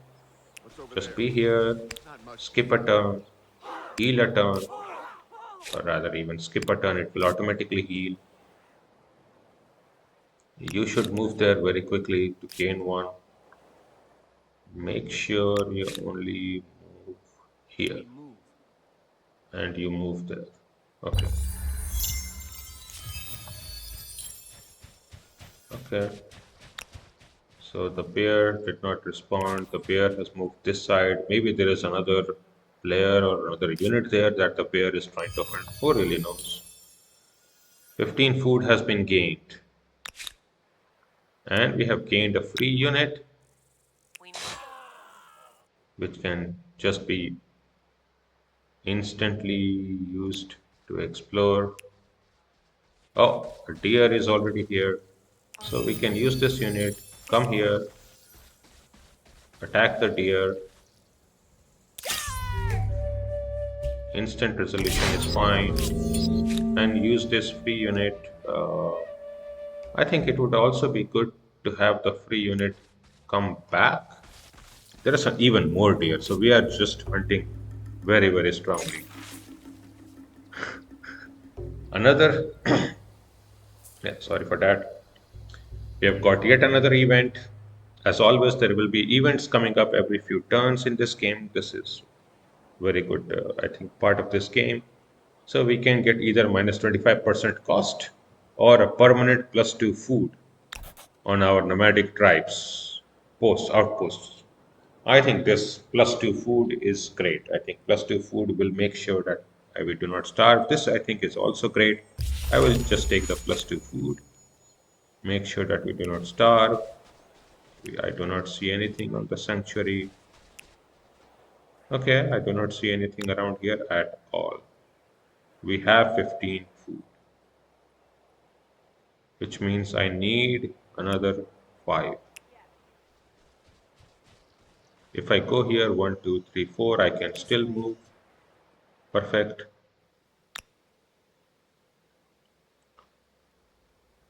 What's over Just there? be here, Not much. skip a turn, heal a turn, or rather even skip a turn, it will automatically heal. You should move there very quickly to gain one. Make sure you only move here We move. and you move there. Okay. Okay. So the bear did not respond. The bear has moved this side. Maybe there is another player or another unit there that the bear is trying to hunt. Who really knows? 15 food has been gained. And we have gained a free unit, We move. which can just be instantly used to explore. Oh, a deer is already here. So we can use this unit, come here, attack the deer. Instant resolution is fine. And use this free unit. I think it would also be good to have the free unit come back. There are some even more deer, so we are just hunting very, very strongly. Another, yeah, sorry for that. We have got yet another event. As always, there will be events coming up every few turns in this game. This is very good, I think, part of this game. So we can get either minus 25% cost or a permanent plus 2 food on our nomadic tribes outposts. I think this plus 2 food is great. I think plus 2 food will make sure that we do not starve. This I think is also great. I will just take the plus 2 food, make sure that we do not starve. I do not see anything on the sanctuary. Okay, I do not see anything around here at all. We have 15 food, which means I need another 5. If I go here, 1, 2, 3, 4, I can This still way. move. Perfect.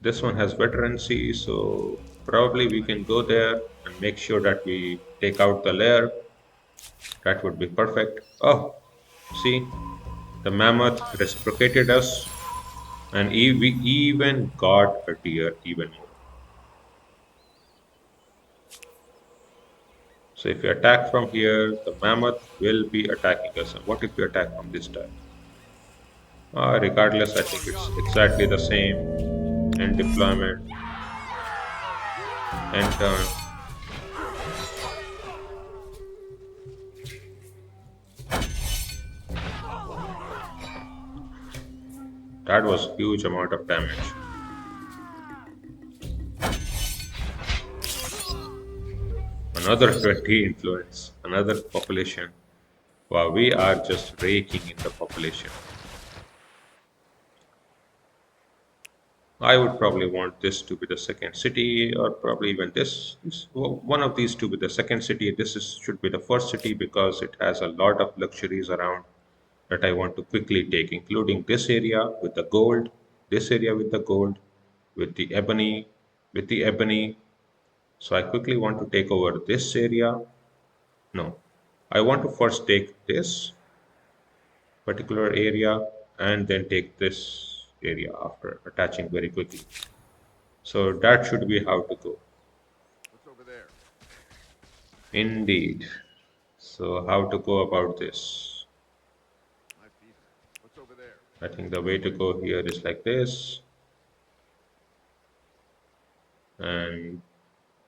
This one has veterancy, so probably we can go there and make sure that we take out the lair. That would be perfect. Oh, see, the mammoth reciprocated us, and we even got a deer even more. So if we attack from here, the mammoth will be attacking us. And what if we attack from this side? Regardless, I think it's exactly the same. End deployment, end turn. That was huge amount of damage. Another 20 influence, another population. Wow, we are just raking in the population. I would probably want this to be the second city, or probably even one of these to be the second city. Should be the first city because it has a lot of luxuries around that I want to quickly take, including this area with the gold, this area with the gold, with the ebony, with the ebony. So I quickly want to take over this area. No, I want to first take this particular area and then take this area after attaching very quickly. So that should be how to go. What's over there? Indeed. So how to go about this? Nice piece. What's over there? I think the way to go here is like this. And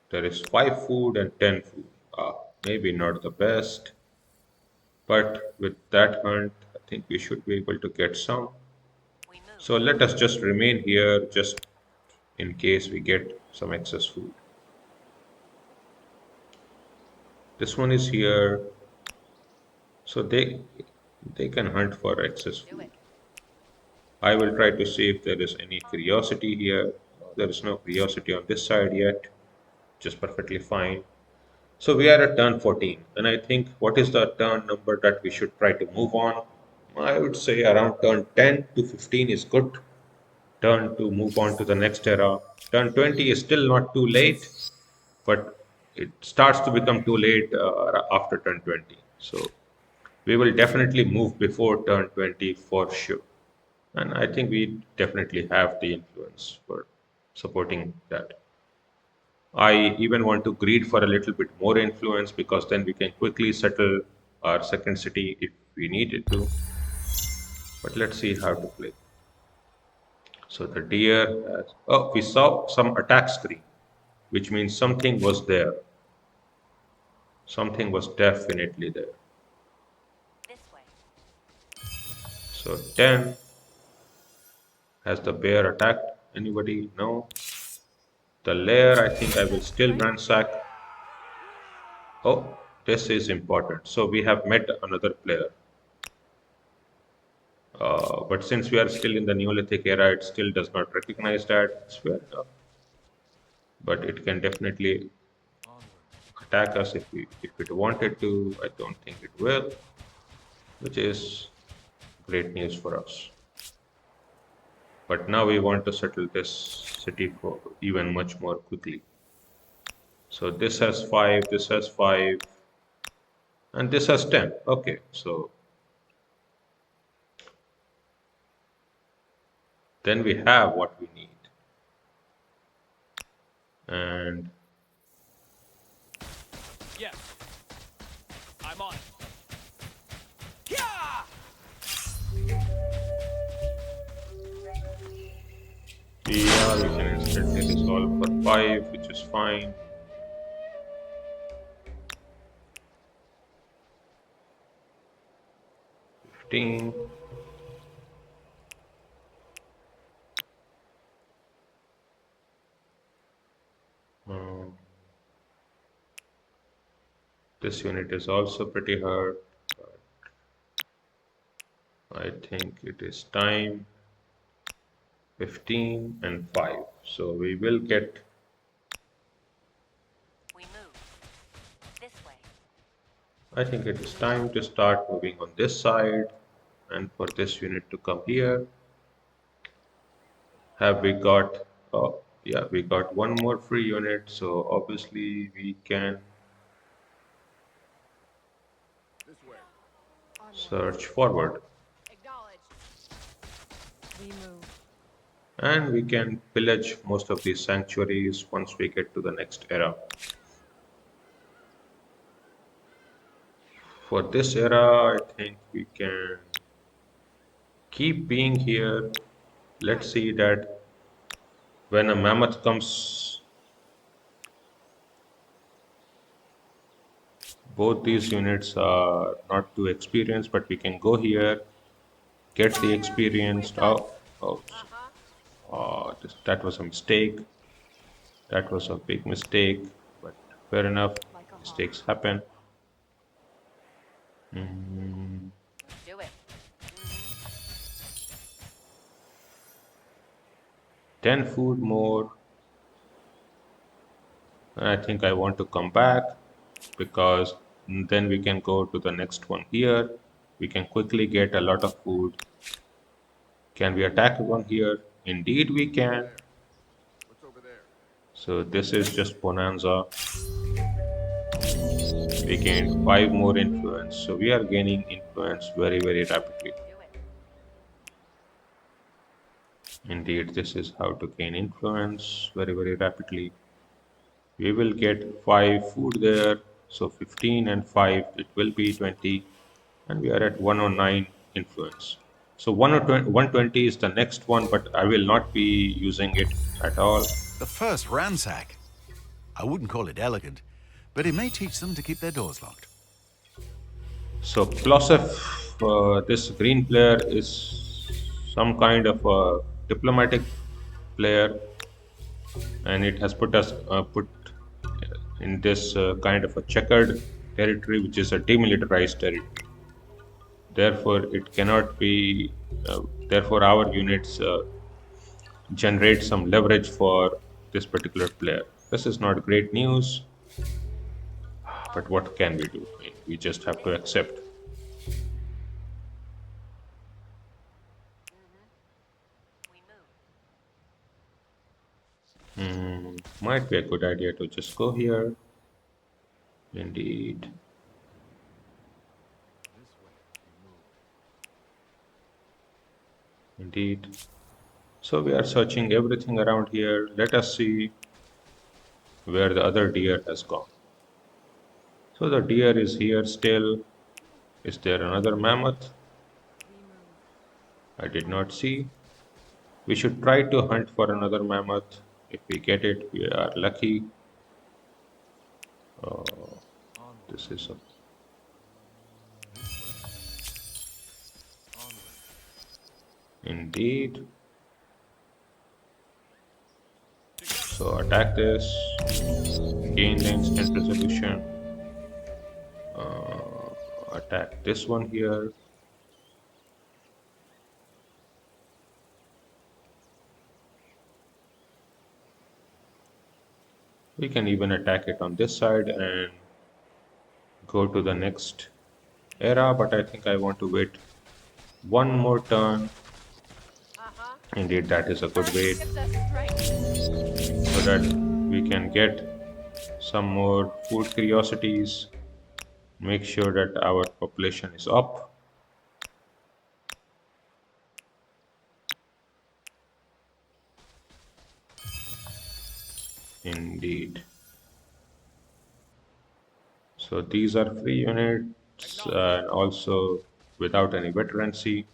there is 5 food and 10 food. Maybe not the best, but with that hunt, I think we should be able to get some. We move. So let us just remain here just in case we get some excess food. This one is here, so they can hunt for excess Do food. it. I will try to see if there is any curiosity here. There is no curiosity on this side yet, just perfectly fine. So we are at turn 14, and I think what is the turn number that we should try to move on? I would say around turn 10 to 15 is good. Turn to move on to the next era. Turn 20 is still not too late, but it starts to become too late after turn 20. So we will definitely move before turn 20 for sure. And I think we definitely have the influence for supporting that. I even want to greed for a little bit more influence because then we can quickly settle our second city if we needed to. But let's see how to play. So the deer has, oh, we saw some attack screen. which means something was there. Something was definitely there. This way. So 10. Has the bear attacked anybody? No. The lair, I think I will still ransack. Oh, this is important. So we have met another player. But since we are still in the Neolithic era, it still does not recognize that. It's fair enough. But it can definitely attack us if it wanted to. I don't think it will, which is great news for us. But now we want to settle this city for even much more quickly. So this has 5, this has 5, and this has 10. Okay, so then we have what we need. And Yes. I'm on it. Yeah! yeah, we can instantly resolve for 5, which is fine. Fifteen. Um, this unit is also pretty hurt. I think it is time. 15 and 5. So we will get. We move. This way. I think it is time to start moving on this side and for this unit to come here. Have we got, oh, yeah, we got one more free unit, so obviously we can This way. Onward. search forward Acknowledged. We move. and we can pillage most of these sanctuaries once we get to the next era. For this era, I think we can keep being here. Let's see that when a mammoth comes, both these units are not too experienced, but we can go here, get the Fire with experienced. guns. Oh, Uh-huh. that was a mistake. That was a big mistake, but fair enough. Like a hawk. Mistakes happen. Mm, Do it. 10 food more. I think I want to come back because then we can go to the next one here. We can quickly get a lot of food. Can we attack one here? Indeed, we What's over can. there? What's over there? So this is just bonanza. We gained 5 more influence. So we are gaining influence very, very rapidly. Do it. Indeed, this is how to gain influence very, very rapidly. We will get 5 food there. So 15 and 5, it will be 20. And we are at 109 influence. So 120 is the next one, but I will not be using it at all. The first ransack. I wouldn't call it elegant, but it may teach them to keep their doors locked. So Plosef, this green player is some kind of a diplomatic player, and it has put in this kind of a checkered territory, which is a demilitarized territory. Therefore, it cannot be. Therefore, our units generate some leverage for this particular player. This is not great news, but what can we do? I mean, we just have to accept. We move. Might be a good idea to just go here. Indeed. This way. We move. Indeed. So we are searching everything around here. Let us see where the other deer has gone. So the deer is here still. Is there another mammoth? We move. I did not see. We should try to hunt for another mammoth. If we get it, we are lucky. Uh, Onward. this is a, This way. Onward. indeed. Together. So attack this, gain the instant resolution. Uh, Attack this one here. We can even attack it on this side and go to the next era, but I think I want to wait one more turn. Uh-huh. Indeed, that is a good Courage wait gives us strength. so that we can get some more food curiosities, make sure that our population is up. Indeed. So these are free units Acknowledged. and also without any veterancy,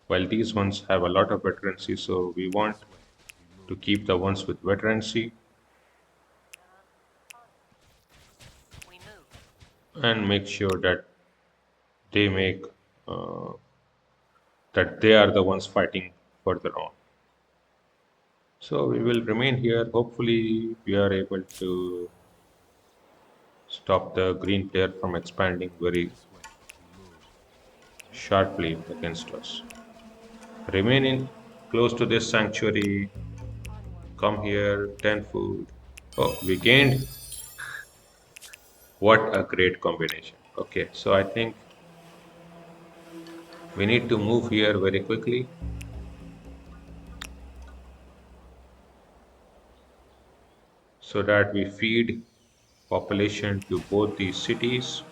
while these ones have a lot of veterancy, so we want This way. We to move. keep the ones with veterancy We move. and make sure that they make uh, that they are the ones fighting further on. So we will remain here. Hopefully, we are able to stop the green player from expanding very This way. We move. This way. sharply against us. Remain in close to this sanctuary. Onward. Come here, 10 food. Oh, we gained. What a great combination. Okay, so I think we need to move here very quickly so that we feed population to both these cities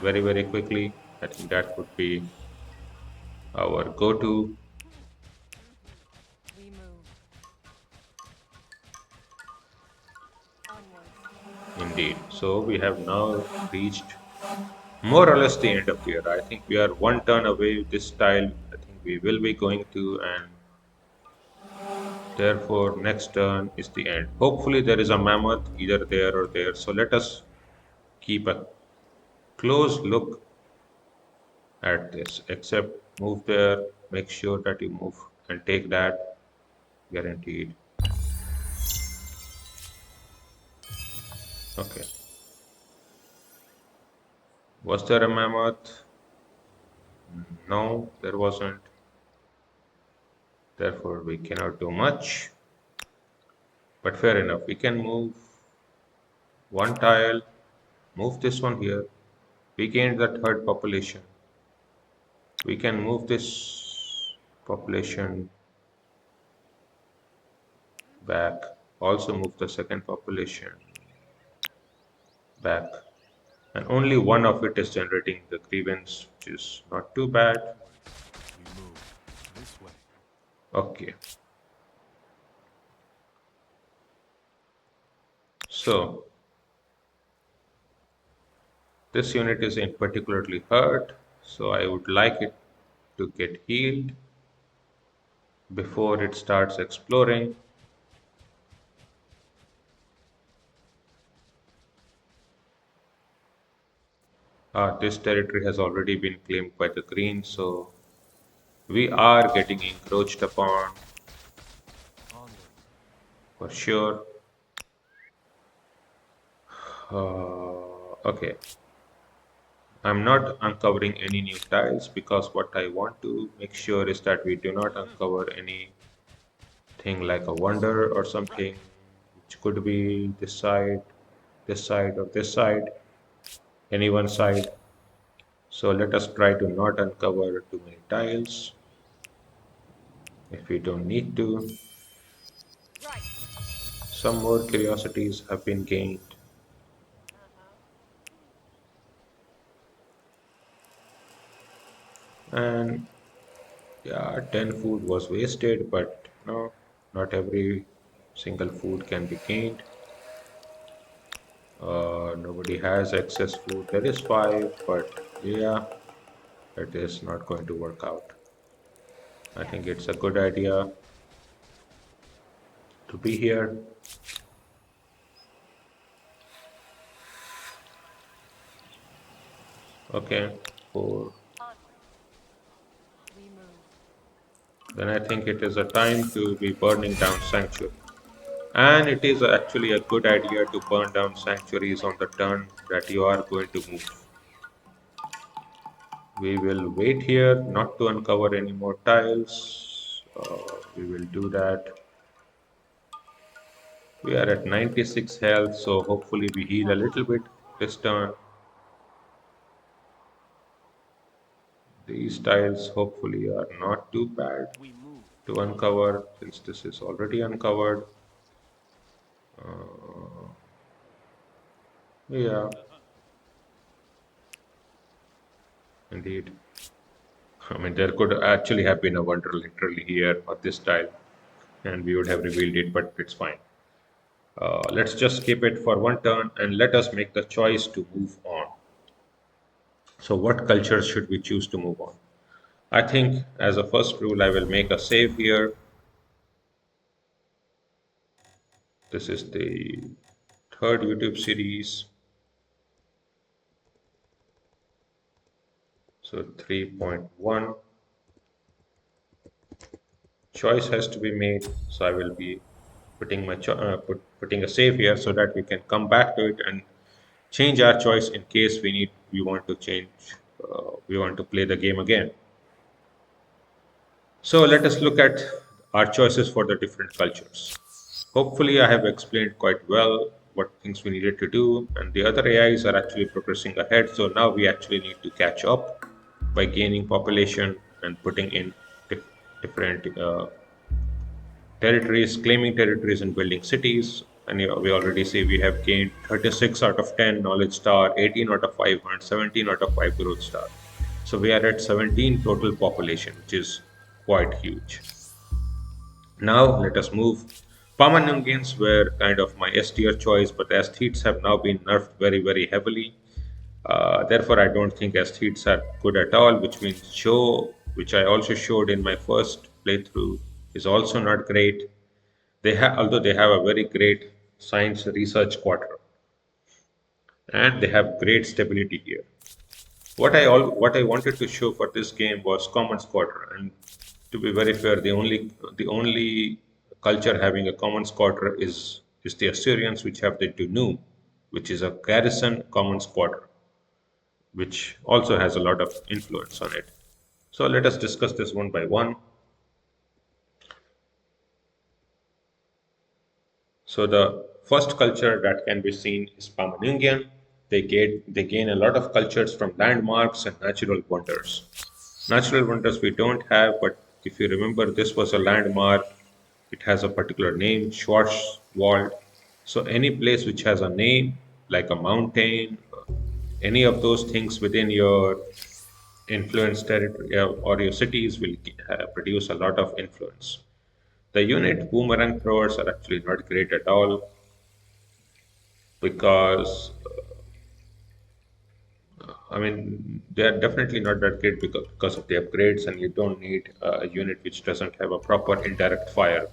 very, very quickly. I think that would be our go-to. We move. Onward. Indeed. So we have now reached more or less the end of here. I think we are one turn away this tile. I think we will be going to, and therefore next turn is the end. Hopefully there is a mammoth either there or there. So let us keep a close look at this. Except move there, make sure that you move and take that, guaranteed. Okay. Was there a mammoth? No, there wasn't. Therefore we cannot do much. But fair enough. We can move one tile, move this one here. We gained the third population. We can move this population back. Also move the second population back. And only one of it is generating the grievance, which is not too bad. We move. This way. Okay. So this unit is in particularly hurt. So I would like it to get healed before it starts exploring. This territory has already been claimed by the green, so we are getting encroached upon Onward. for sure. Okay, I'm not uncovering any new tiles because what I want to make sure is that we do not uncover anything like a wonder or Right. something which could be this side, or this side, any one side. So let us try to not uncover too many tiles if we don't need to. Right. Some more curiosities have been gained. Uh-huh. And yeah, 10 food was wasted, but no, not every single food can be gained. Nobody has excess food. There is 5, but yeah, it is not going to work out. I Yes. think it's a good idea to be here. Okay, 4. Onward. We move. Then I think it is a time to be burning down sanctuary. And it is actually a good idea to burn down sanctuaries on the turn that you are going to move. We will wait here not to uncover any more tiles. We will do that. We are at 96 health, so hopefully we heal a little bit this turn. These tiles hopefully are not too bad We move. to uncover since this is already uncovered. Uh, yeah, Uh-huh. indeed. I mean, there could actually have been a wonder literally here on this tile, and we would have revealed it, but it's fine. Let's just skip it for one turn and let us make the choice to move on. So, what cultures should we choose to move on? I think, as a first rule, I will make a save here. This is the third YouTube series, so 3.1. Choice has to be made, so I will be putting putting a save here so that we can come back to it and change our choice in case we want to change we want to play the game again. So let us look at our choices for the different cultures. Hopefully, I have explained quite well what things we needed to do, and the other AIs are actually progressing ahead. So now we actually need to catch up by gaining population and putting in different territories, claiming territories and building cities. And we already say we have gained 36 out of 10 knowledge star, 18 out of 5 hunt, 17 out of 5 growth star. So we are at 17 total population, which is quite huge. Now let us move. Pamanungians were kind of my S tier choice, but aesthetes have now been nerfed very, very heavily. Therefore, I don't think aesthetes are good at all, which means show, which I also showed in my first playthrough, is also not great. Although they have a very great science research quarter, and they have great stability here. What I wanted to show for this game was common quarter, and to be very fair, the only culture having a common quarter is the Assyrians, which have the Dunu, which is a garrison common quarter, which also has a lot of influence on it. So let us discuss this one by one. So the first culture that can be seen is Pamanungian. They gain a lot of cultures from landmarks and natural wonders. Natural wonders we don't have, but if you remember, this was a landmark. It has a particular name, Schwarzwald. So any place which has a name, like a mountain, any of those things within your influence territory or your cities will produce a lot of influence. The unit boomerang throwers are actually not great at all because I mean they are definitely not that great because of the upgrades, and you don't need a unit which doesn't have a proper indirect fire.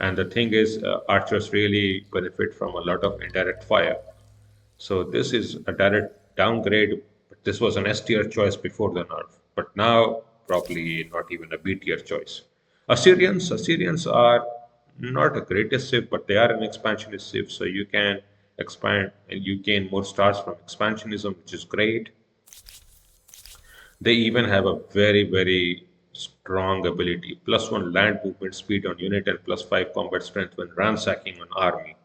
And the thing is, archers really benefit from a lot of indirect fire. So this is a direct downgrade. But this was an S tier choice before the nerf, but now probably not even a B tier choice. Assyrians are not a greatest civ, but they are an expansionist civ, so you can expand and you gain more stars from expansionism, which is great. They even have a very, very strong ability. Plus one land movement speed on unit and plus five combat strength when ransacking an army.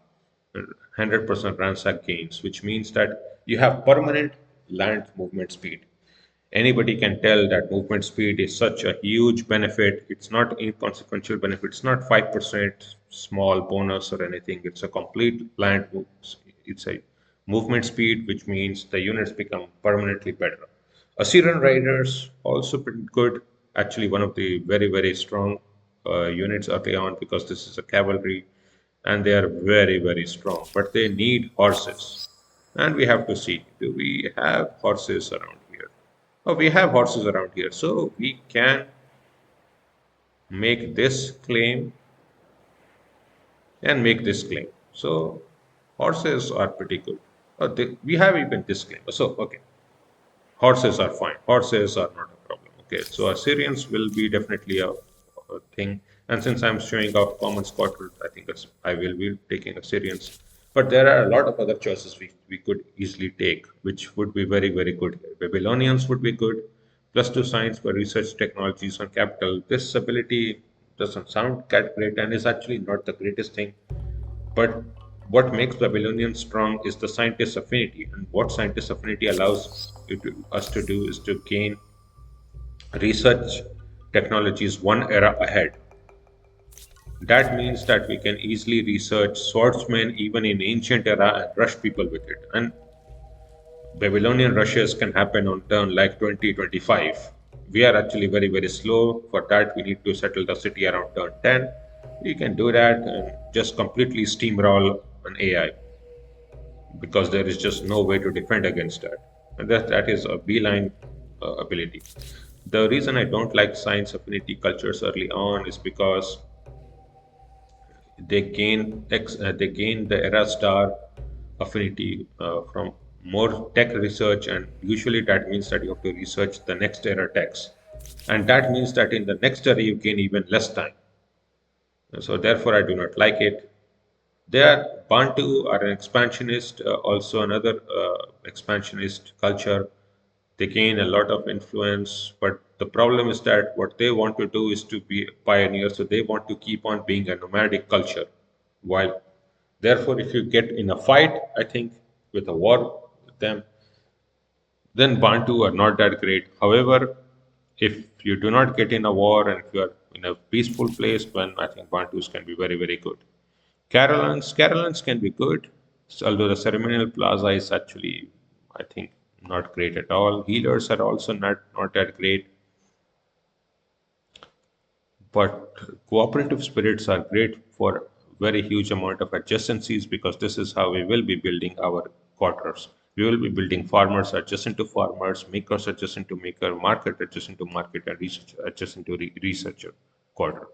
100% ransack gains, which means that you have permanent land movement speed. Anybody can tell that movement speed is such a huge benefit. It's not inconsequential benefit. It's not 5% small bonus or anything. It's a complete land move. It's a movement speed, which means the units become permanently better. Assyrian Riders also pretty good. Actually, one of the very, very strong units early on because this is a cavalry and they are very, very strong. But they need horses. And we have to see, do we have horses around here? Oh, we have horses around here. So we can make this claim and make this claim. So horses are pretty good. We have even this claim. So, okay. Horses are fine. Horses are not a problem. Okay, so Assyrians will be definitely a thing. And since I'm showing off common squatter, I think I will be taking Assyrians. But there are a lot of other choices we could easily take, which would be very, very good here. Babylonians would be good. Plus two science for research technologies on capital. This ability doesn't sound that great and is actually not the greatest thing. But what makes Babylonian strong is the scientist affinity. And what scientist affinity allows us to do is to gain research technologies one era ahead. That means that we can easily research swordsmen even in ancient era and rush people with it. And Babylonian rushes can happen on turn like 2025. We are actually very, very slow. For that, we need to settle the city around turn 10. We can do that and just completely steamroll an AI because there is just no way to defend against that. And that is a beeline ability. The reason I don't like science affinity cultures early on is because they gain the era star affinity from more tech research, and usually that means that you have to research the next era techs, and that means that in the next era you gain even less time. So therefore, I do not like it. There, Bantu are an expansionist, also another expansionist culture. They gain a lot of influence, but the problem is that what they want to do is to be pioneers, so they want to keep on being a nomadic culture. While, therefore, if you get in a fight, I think with a war with them, then Bantu are not that great. However, if you do not get in a war and if you are in a peaceful place, then I think Bantus can be very, very good. Carolans can be good, although the ceremonial plaza is actually, I think, not great at all. Healers are also not that great, but cooperative spirits are great for very huge amount of adjacencies because this is how we will be building our quarters. We will be building farmers adjacent to farmers, makers adjacent to maker, market adjacent to market, and research adjacent to researcher quarter.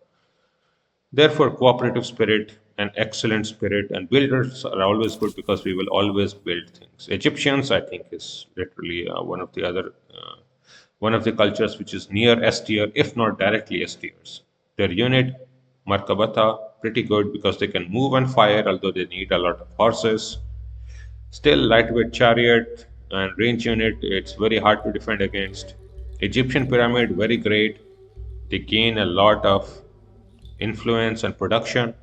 Therefore, cooperative spirit and excellent spirit and builders are always good because we will always build things. Egyptians, I think, is literally one of the cultures which is near S tier, if not directly S tiers. Their unit, Markabata, pretty good because they can move and fire, although they need a lot of horses. Still, lightweight chariot and range unit, it's very hard to defend against. Egyptian pyramid, very great. They gain a lot of influence and production.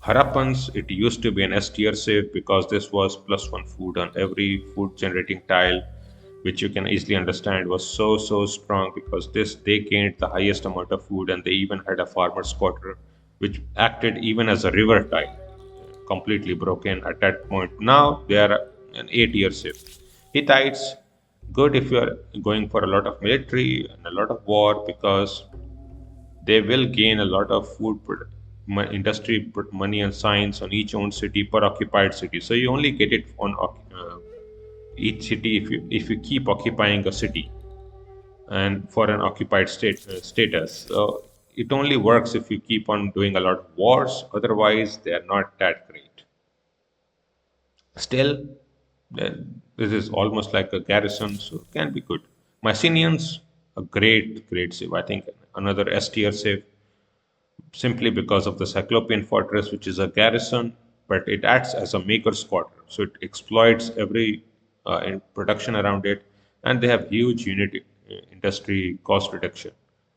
Harappans, it used to be an S tier save because this was plus one food on every food generating tile, which you can easily understand was so strong because this they gained the highest amount of food and they even had a farmer's quarter which acted even as a river tile, completely broken at that point. Now they are an A tier save. Hittites, good if you are going for a lot of military and a lot of war because they will gain a lot of industry money and science on each own city per occupied city. So you only get it on each city if you keep occupying a city and for an occupied status. So it only works if you keep on doing a lot of wars. Otherwise, they are not that great. Still, this is almost like a garrison, so it can be good. Mycenaeans, a great save. I think another S tier save simply because of the Cyclopean fortress, which is a garrison, but it acts as a maker's quarter. So it exploits every in production around it, and they have huge unit industry cost reduction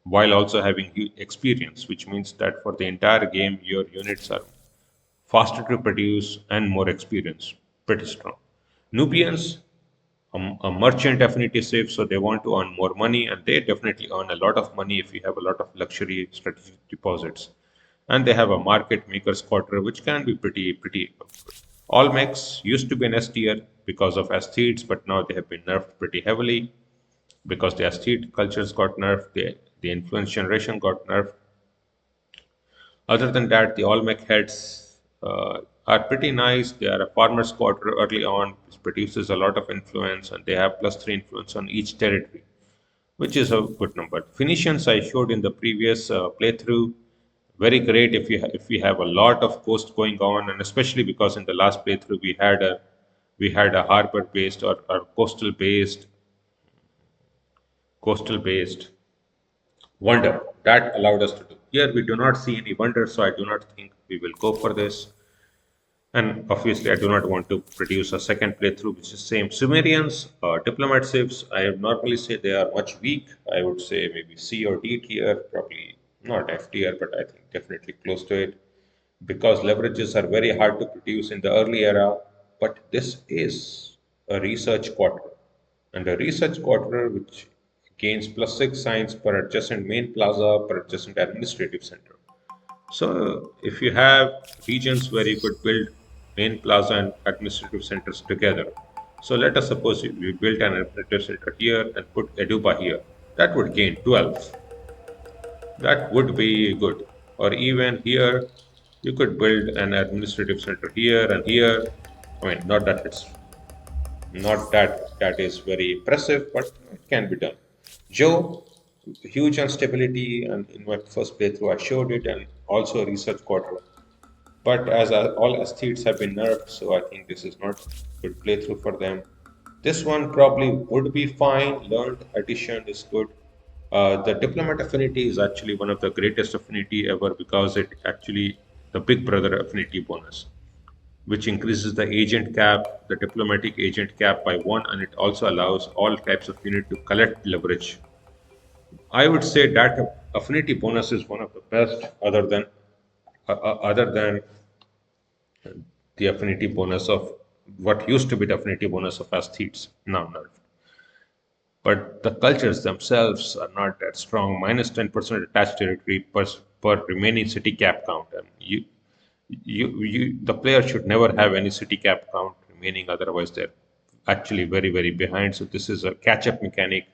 while also having huge experience, which means that for the entire game, your units are faster to produce and more experience. Pretty strong. Nubians, a merchant definitely saves, so they want to earn more money, and they definitely earn a lot of money if you have a lot of luxury strategic deposits. And they have a market makers quarter, which can be pretty. All mechs used to be an S tier because of aesthetes, but now they have been nerfed pretty heavily because the aesthete cultures got nerfed, the influence generation got nerfed. Other than that, the Olmec heads are pretty nice. They are a farmer's quarter early on, which produces a lot of influence, and they have plus three influence on each territory, which is a good number. Phoenicians I showed in the previous playthrough, very great if we have a lot of coast going on, and especially because in the last playthrough we had we had a harbor based or coastal based wonder that allowed us to do. Here we do not see any wonder, so I do not think we will go for this. And obviously, I do not want to produce a second playthrough which is same. Sumerians, diplomat civs, I would normally say they are much weak. I would say maybe C or D tier, probably not F tier, but I think definitely close to it because leverages are very hard to produce in the early era. But this is a research quarter, and a research quarter which gains +6 science per adjacent main plaza per adjacent administrative center. So if you have regions where you could build main plaza and administrative centers together. So let us suppose we built an administrative center here and put Eduba here. That would gain 12. That would be good. Or even here, you could build an administrative center here and here. I mean, not that is very impressive, but it can be done. Joe, huge instability, and in my first playthrough I showed it, and also a research quarter. But as all aesthetes have been nerfed, so I think this is not a good playthrough for them. This one probably would be fine. Learned addition is good. The diplomat affinity is actually one of the greatest affinity ever because it actually the big brother affinity bonus, which increases the agent cap, the diplomatic agent cap by one, and it also allows all types of unit to collect leverage. I would say that affinity bonus is one of the best, other than the affinity bonus of what used to be the affinity bonus of aesthetes, now nerfed. But the cultures themselves are not that strong. Minus 10% attached territory per remaining city cap count. And the player should never have any city cap count remaining, otherwise they're actually very, very behind. So this is a catch-up mechanic,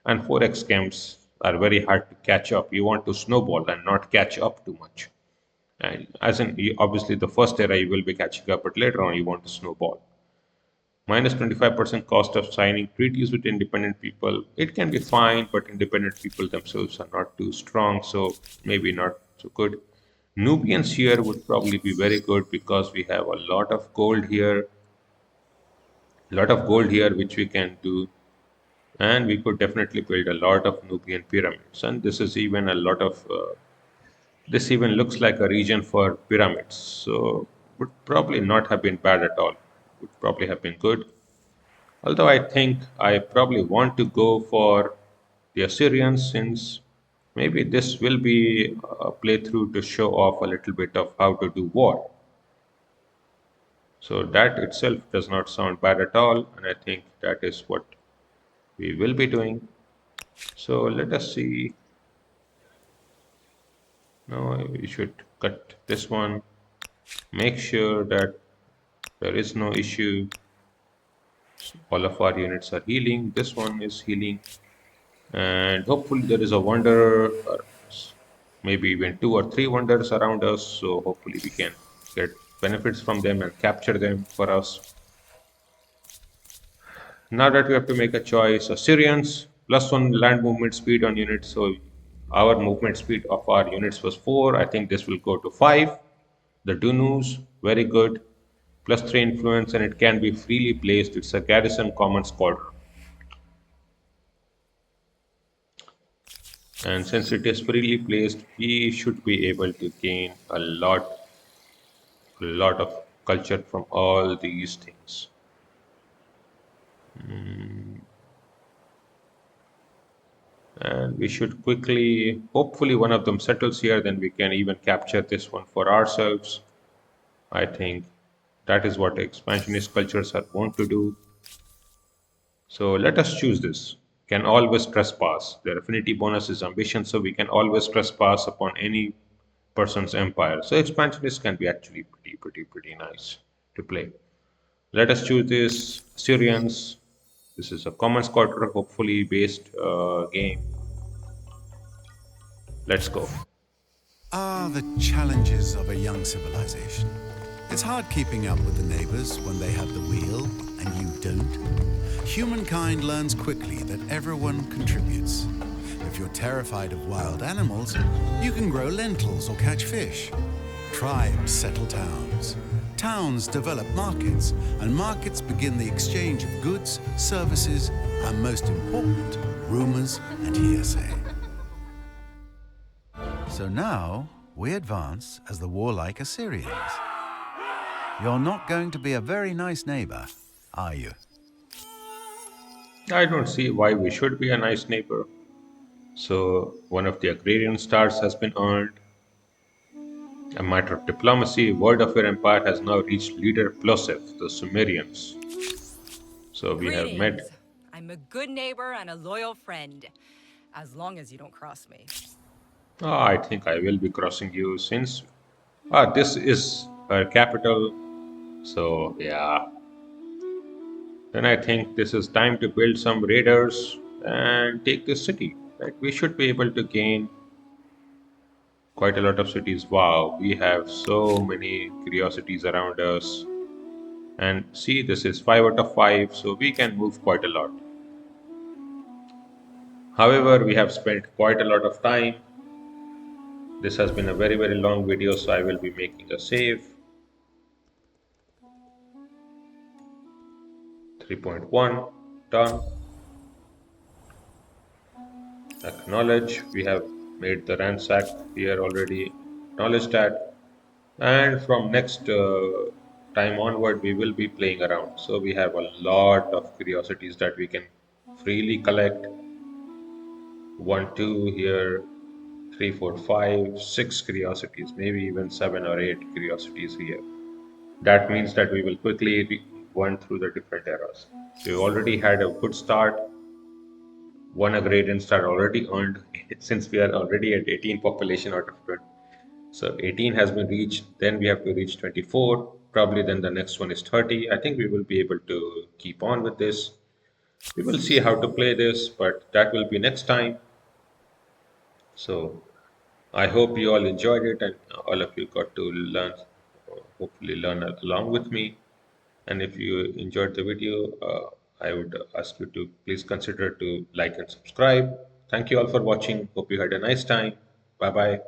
and 4x camps are very hard to catch up. You want to snowball and not catch up too much. And as in, obviously, the first era you will be catching up, but later on you want to snowball. Minus 25% cost of signing treaties with independent people. It can be fine, but independent people themselves are not too strong, so maybe not so good. Nubians here would probably be very good because we have a lot of gold here which we can do, and we could definitely build a lot of Nubian pyramids. And this is even a lot of this even looks like a region for pyramids, so would probably not have been bad at all. Would probably have been good. Although I think I probably want to go for the Assyrians since maybe this will be a playthrough to show off a little bit of how to do war. So that itself does not sound bad at all, and I think that is what we will be doing. So let us see. Now we should cut this one. Make sure that there is no issue. All of our units are healing. This one is healing. And hopefully there is a wonder, or maybe even two or three wonders around us. So hopefully we can get benefits from them and capture them for us. Now that we have to make a choice, Assyrians +1 land movement speed on units. So our movement speed of our units was 4. I think this will go to 5. The Dunus, very good. +3 influence, and it can be freely placed. It's a garrison common squadron. And since it is freely placed, we should be able to gain a lot of culture from all these things. And we should quickly, hopefully one of them settles here, then we can even capture this one for ourselves. I think that is what expansionist cultures are wont to do. So let us choose this. Can always trespass. Their affinity bonus is ambition, so we can always trespass upon any person's empire. So expansionists can be actually pretty nice to play. Let us choose this Syrians. This is a common quarter, hopefully based game. Let's go. The challenges of a young civilization. It's hard keeping up with the neighbors when they have the wheel and you don't. Humankind learns quickly that everyone contributes. If you're terrified of wild animals, you can grow lentils or catch fish. Tribes settle towns. Towns develop markets, and markets begin the exchange of goods, services, and most important, rumors and hearsay. So now we advance as the warlike Assyrians. You're not going to be a very nice neighbor, are you? I don't see why we should be a nice neighbor. So, one of the agrarian stars has been earned. A matter of diplomacy, word of your empire has now reached leader Plosef, the Sumerians. So, we have met. Greetings. I'm a good neighbor and a loyal friend, as long as you don't cross me. I think I will be crossing you since this is her capital. So, yeah. Then I think this is time to build some raiders and take this city. Right? We should be able to gain quite a lot of cities. Wow, we have so many curiosities around us. And see, this is 5 out of 5, so we can move quite a lot. However, we have spent quite a lot of time. This has been a very, very long video, so I will be making a save. 3.1, done. Acknowledge, we have made the ransack here already. Acknowledge that. And from next time onward, we will be playing around. So we have a lot of curiosities that we can freely collect. 1, 2 here, 3, 4, 5, 6 curiosities, maybe even 7 or 8 curiosities here. That means that we will quickly run through the different eras. So we already had a good start. One agrarian star already earned since we are already at 18 population out of 20. So 18 has been reached, then we have to reach 24, probably then the next one is 30. I think we will be able to keep on with this. We will see how to play this, but that will be next time. So I hope you all enjoyed it and all of you got to learn, hopefully learn along with me. And if you enjoyed the video, I would ask you to please consider to like and subscribe. Thank you all for watching. Hope you had a nice time. Bye bye.